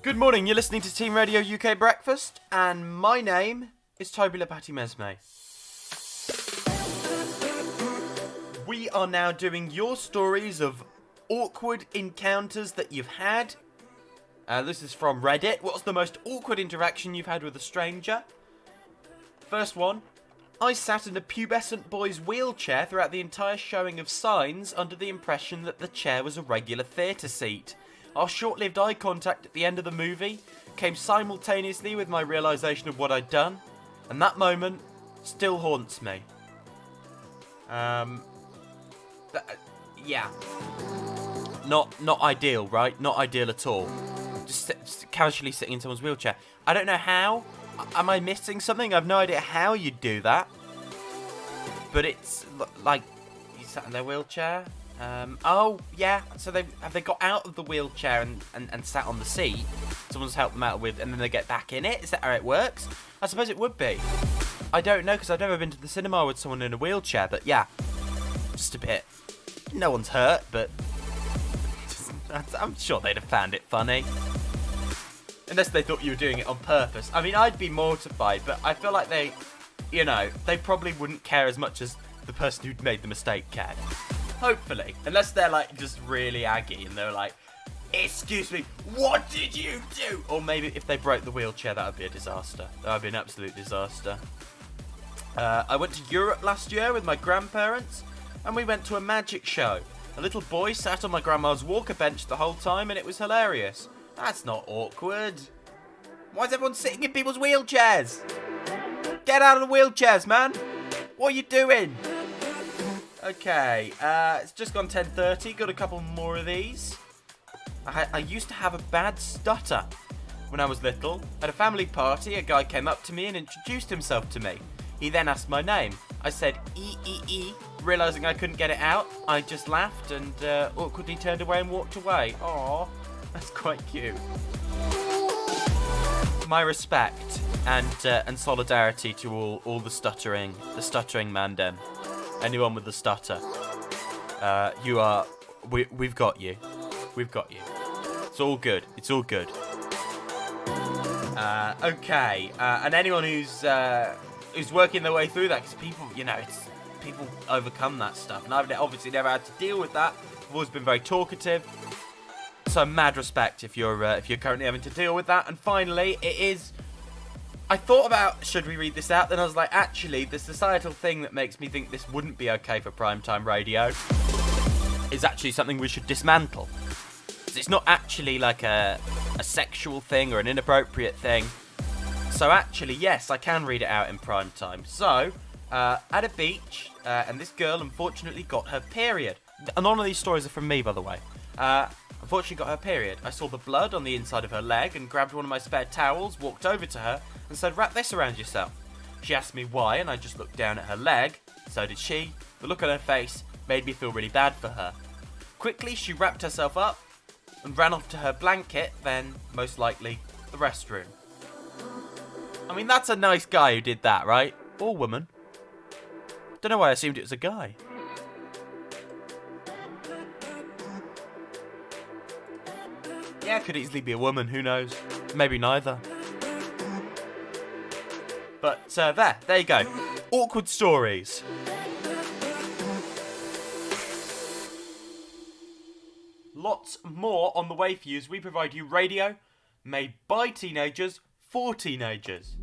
[SPEAKER 1] Good morning, you're listening to Team Radio UK Breakfast, and my name is Toby Lapati Mesme. We are now doing your stories of awkward encounters that you've had. This is from Reddit. What's the most awkward interaction you've had with a stranger? First one. I sat in a pubescent boy's wheelchair throughout the entire showing of Signs under the impression that the chair was a regular theatre seat. Our short-lived eye contact at the end of the movie came simultaneously with my realisation of what I'd done, and that moment still haunts me. Yeah. Not ideal, right? Not ideal at all. Just casually sitting in someone's wheelchair. I don't know how. Am I missing something? I've no idea how you'd do that. But it's like you sat in their wheelchair. Oh yeah. So have they got out of the wheelchair and sat on the seat? Someone's helped them out with, and then they get back in it. Is that how it works? I suppose it would be. I don't know because I've never been to the cinema with someone in a wheelchair. But yeah, just a bit. No one's hurt, but I'm sure they'd have found it funny. Unless they thought you were doing it on purpose. I mean, I'd be mortified, but I feel like they probably wouldn't care as much as the person who'd made the mistake cared. Hopefully. Unless they're, like, just really aggy and they're like, excuse me, what did you do? Or maybe if they broke the wheelchair, that would be a disaster. That would be an absolute disaster. I went to Europe last year with my grandparents, and we went to a magic show. A little boy sat on my grandma's walker bench the whole time, and it was hilarious. That's not awkward. Why is everyone sitting in people's wheelchairs? Get out of the wheelchairs, man. What are you doing? Okay, it's just gone 10:30. Got a couple more of these. I used to have a bad stutter when I was little. At a family party, a guy came up to me and introduced himself to me. He then asked my name. I said E. Realising I couldn't get it out, I just laughed and awkwardly turned away and walked away. Aww. That's quite cute. My respect and solidarity to all the stuttering mandem. Anyone with the stutter. We've got you. We've got you. It's all good. It's all good. Okay. And anyone who's working their way through that, because people overcome that stuff, and I've obviously never had to deal with that. I've always been very talkative. So mad respect if you're currently having to deal with that. And finally, I thought about, should we read this out? Then I was like, actually, the societal thing that makes me think this wouldn't be okay for primetime radio is actually something we should dismantle. It's not actually like a sexual thing or an inappropriate thing. So actually, yes, I can read it out in primetime. So, at a beach, and this girl unfortunately got her period. And none of these stories are from me, by the way. Unfortunately got her period. I saw the blood on the inside of her leg and grabbed one of my spare towels, walked over to her and said, "Wrap this around yourself." She asked me why, and I just looked down at her leg. So did she. The look on her face made me feel really bad for her. Quickly, she wrapped herself up and ran off to her blanket, then, most likely, the restroom. I mean, that's a nice guy who did that, right? Or woman. Don't know why I assumed it was a guy. Yeah, could easily be a woman, who knows? Maybe neither. But there you go. Awkward stories. Lots more on the way for you as we provide you radio made by teenagers for teenagers.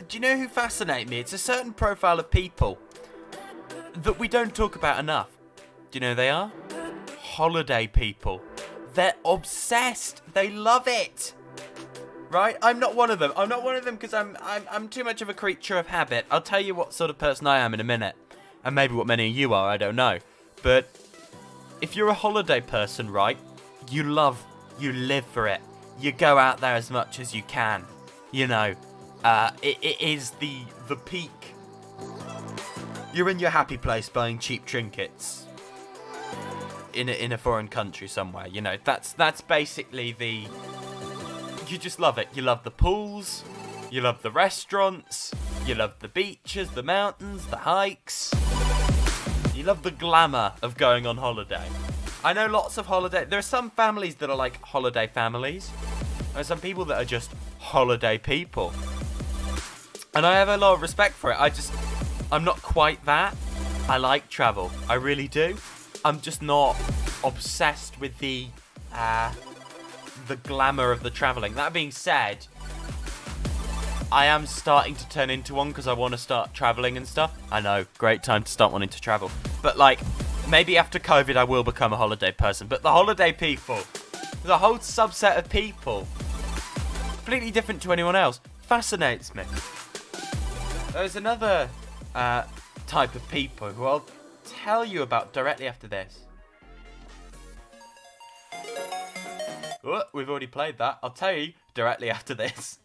[SPEAKER 1] Do you know who fascinate me? It's a certain profile of people that we don't talk about enough. Do you know who they are? Holiday people. They're obsessed. They love it. Right? I'm not one of them. I'm not one of them because I'm too much of a creature of habit. I'll tell you what sort of person I am in a minute. And maybe what many of you are, I don't know. But if you're a holiday person, right, you live for it. You go out there as much as you can. You know, it is the peak. You're in your happy place buying cheap trinkets in a foreign country somewhere. You know, that's basically the. You just love it. You love the pools. You love the restaurants. You love the beaches, the mountains, the hikes. You love the glamour of going on holiday. I know lots of holiday. There are some families that are like holiday families. There are some people that are just holiday people. And I have a lot of respect for it. I'm not quite that. I like travel. I really do. I'm just not obsessed with the glamour of the traveling. That being said, I am starting to turn into one because I want to start traveling and stuff. I know, great time to start wanting to travel. But like, maybe after COVID I will become a holiday person. But the holiday people, the whole subset of people, completely different to anyone else, fascinates me. There's another type of people who I'll tell you about directly after this. Oh, we've already played that. I'll tell you directly after this.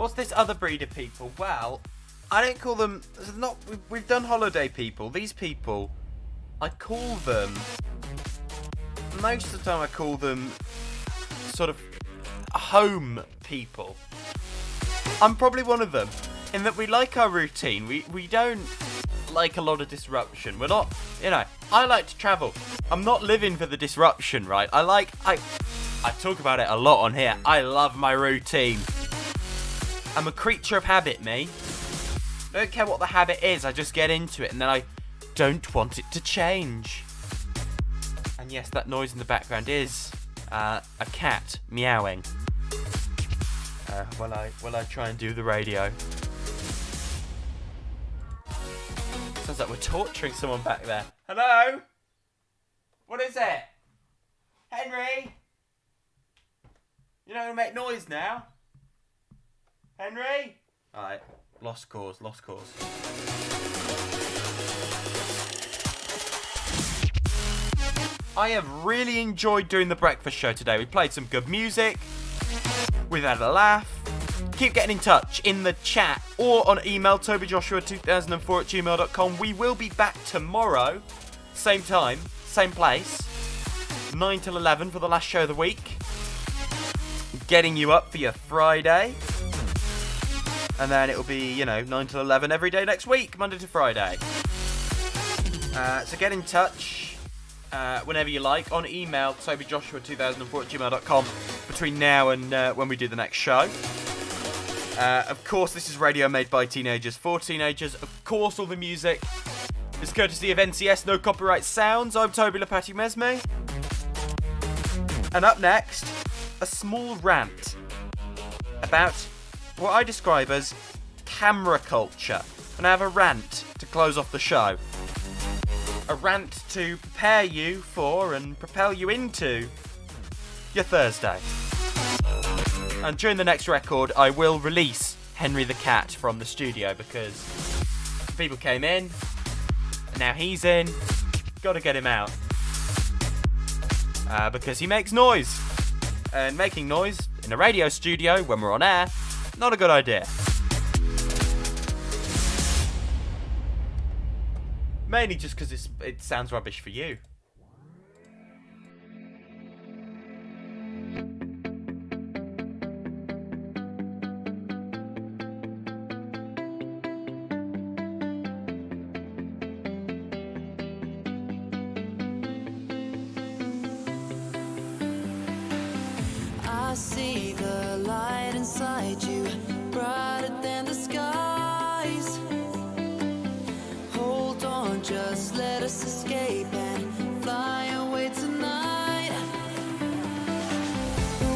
[SPEAKER 1] What's this other breed of people? Well, I don't call them... We've done holiday people. These people, I call them... Most of the time I call them sort of home people. I'm probably one of them. In that we like our routine. We don't like a lot of disruption. We're not... I like to travel. I'm not living for the disruption, right? I talk about it a lot on here. I love my routine. I'm a creature of habit, me. I don't care what the habit is, I just get into it and then I don't want it to change. And yes, that noise in the background is a cat meowing. While I try and do the radio. Sounds like we're torturing someone back there. Hello? What is it? Henry? You're not going to make noise now? Henry? Alright, lost cause. I have really enjoyed doing the breakfast show today. We played some good music. We've had a laugh. Keep getting in touch in the chat or on email, tobyjoshua2004@gmail.com. We will be back tomorrow, same time, same place, 9 till 11 for the last show of the week. getting you up for your Friday. And then it'll be, 9 till 11 every day next week, Monday to Friday. So get in touch whenever you like on email, tobyjoshua2004@gmail.com between now and when we do the next show. Of course, this is radio made by teenagers for teenagers. Of course, all the music is courtesy of NCS, no copyright sounds. I'm Toby Lepati Mesme. And up next, a small rant about what I describe as camera culture. And I have a rant to close off the show. A rant to prepare you for and propel you into your Thursday. And during the next record, I will release Henry the Cat from the studio because people came in, and now he's in. Gotta get him out. Because he makes noise. And making noise in a radio studio when we're on air, not a good idea. Mainly just because it sounds rubbish for you.
[SPEAKER 2] I see the light inside you, brighter than the skies. Hold on, just let us escape and fly away tonight.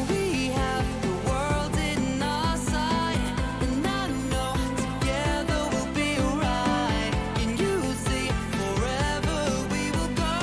[SPEAKER 2] We have the world in our sight, and I know together we'll be alright. Can you see forever we will go?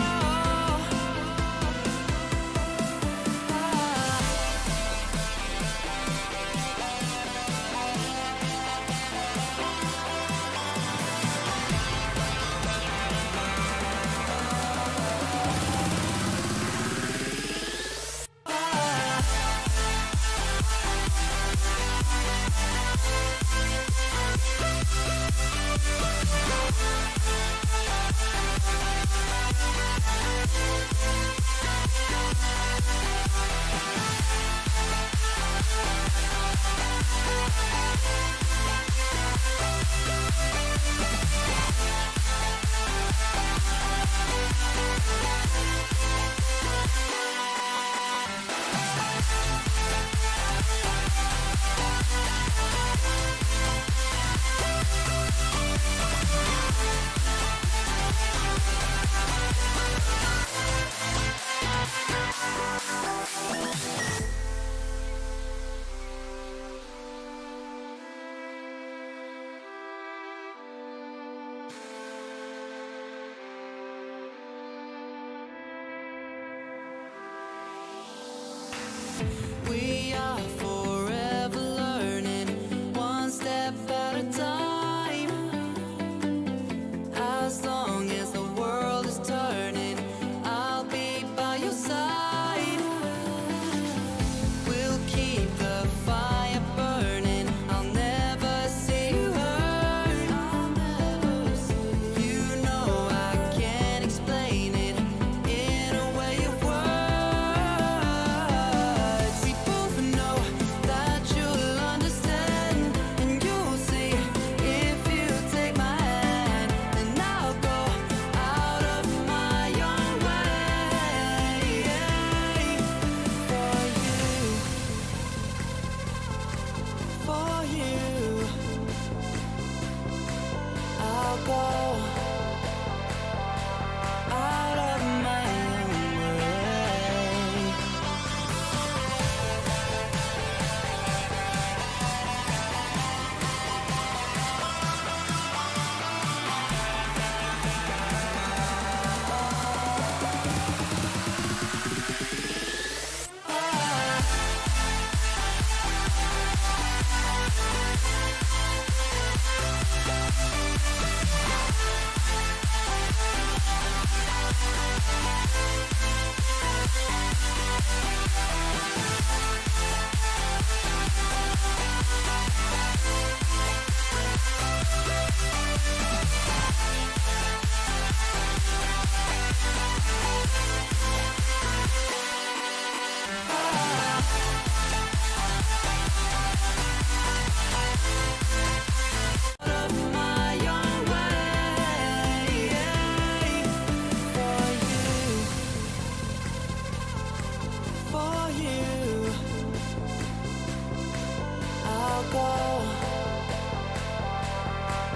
[SPEAKER 2] go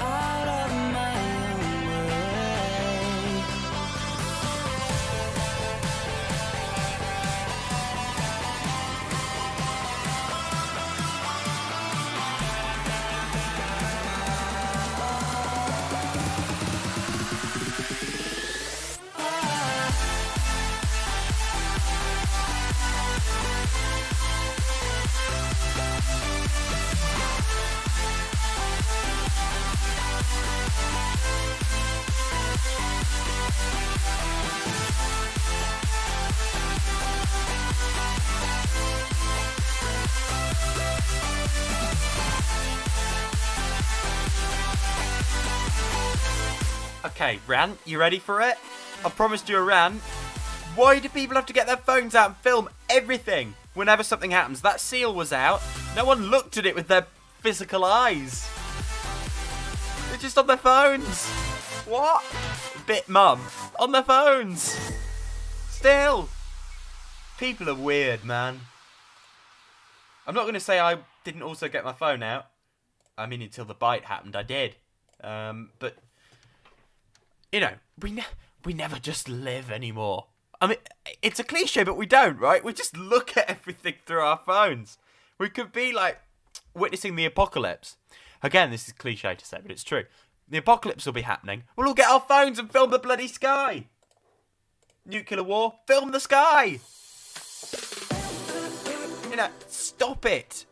[SPEAKER 2] out of my own way.
[SPEAKER 1] Okay, rant, you ready for it? I promised you a rant. Why do people have to get their phones out and film everything whenever something happens? That seal was out. No one looked at it with their physical eyes. They're just on their phones. What? Bit mum. On their phones. Still. People are weird, man. I'm not going to say I didn't also get my phone out. I mean, until the bite happened, I did. But, you know, we never just live anymore. I mean, it's a cliche, but we don't, right? We just look at everything through our phones. We could be, like, witnessing the apocalypse. Again, this is cliche to say, but it's true. The apocalypse will be happening. We'll all get our phones and film the bloody sky. Nuclear war, film the sky. You know, stop it.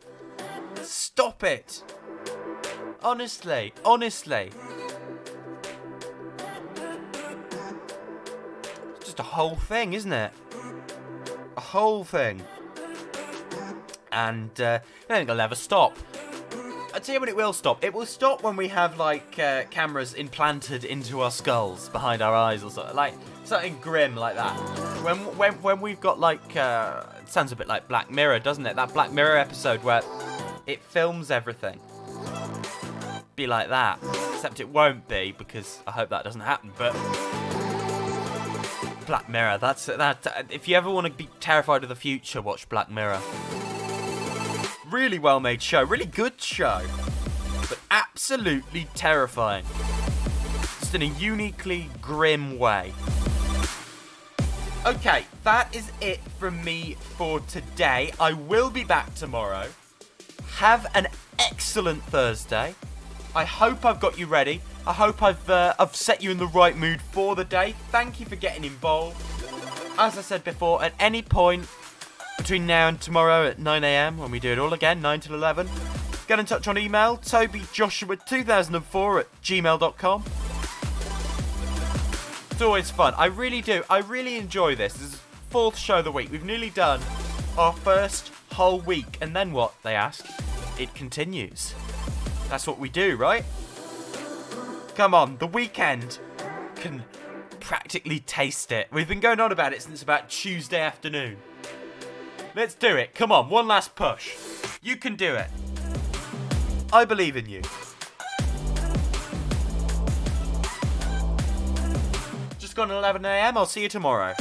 [SPEAKER 1] Stop it. Honestly. It's just a whole thing, isn't it? A whole thing. And I don't think it'll ever stop. I'll tell you when it will stop. It will stop when we have, like, cameras implanted into our skulls, behind our eyes or something. Like, something grim like that. When we've got, like, it sounds a bit like Black Mirror, doesn't it? That Black Mirror episode where it films everything. Be like that. Except it won't be, because I hope that doesn't happen, but Black Mirror, that. If you ever want to be terrified of the future, watch Black Mirror. Really well made show, really good show, but absolutely terrifying. Just in a uniquely grim way. Okay, that is it from me for today. I will be back tomorrow. Have an excellent Thursday. I hope I've got you ready. I hope I've set you in the right mood for the day. Thank you for getting involved. As I said before, at any point between now and tomorrow at 9 a.m, when we do it all again, 9 till 11, get in touch on email, tobyjoshua2004@gmail.com. It's always fun. I really do. I really enjoy this. This is the 4th show of the week. We've nearly done our first whole week. And then what, they ask? It continues. That's what we do, right? Come on, the weekend can practically taste it. We've been going on about it since about Tuesday afternoon. Let's do it. Come on, one last push. You can do it. I believe in you. Just gone 11 a.m. I'll see you tomorrow.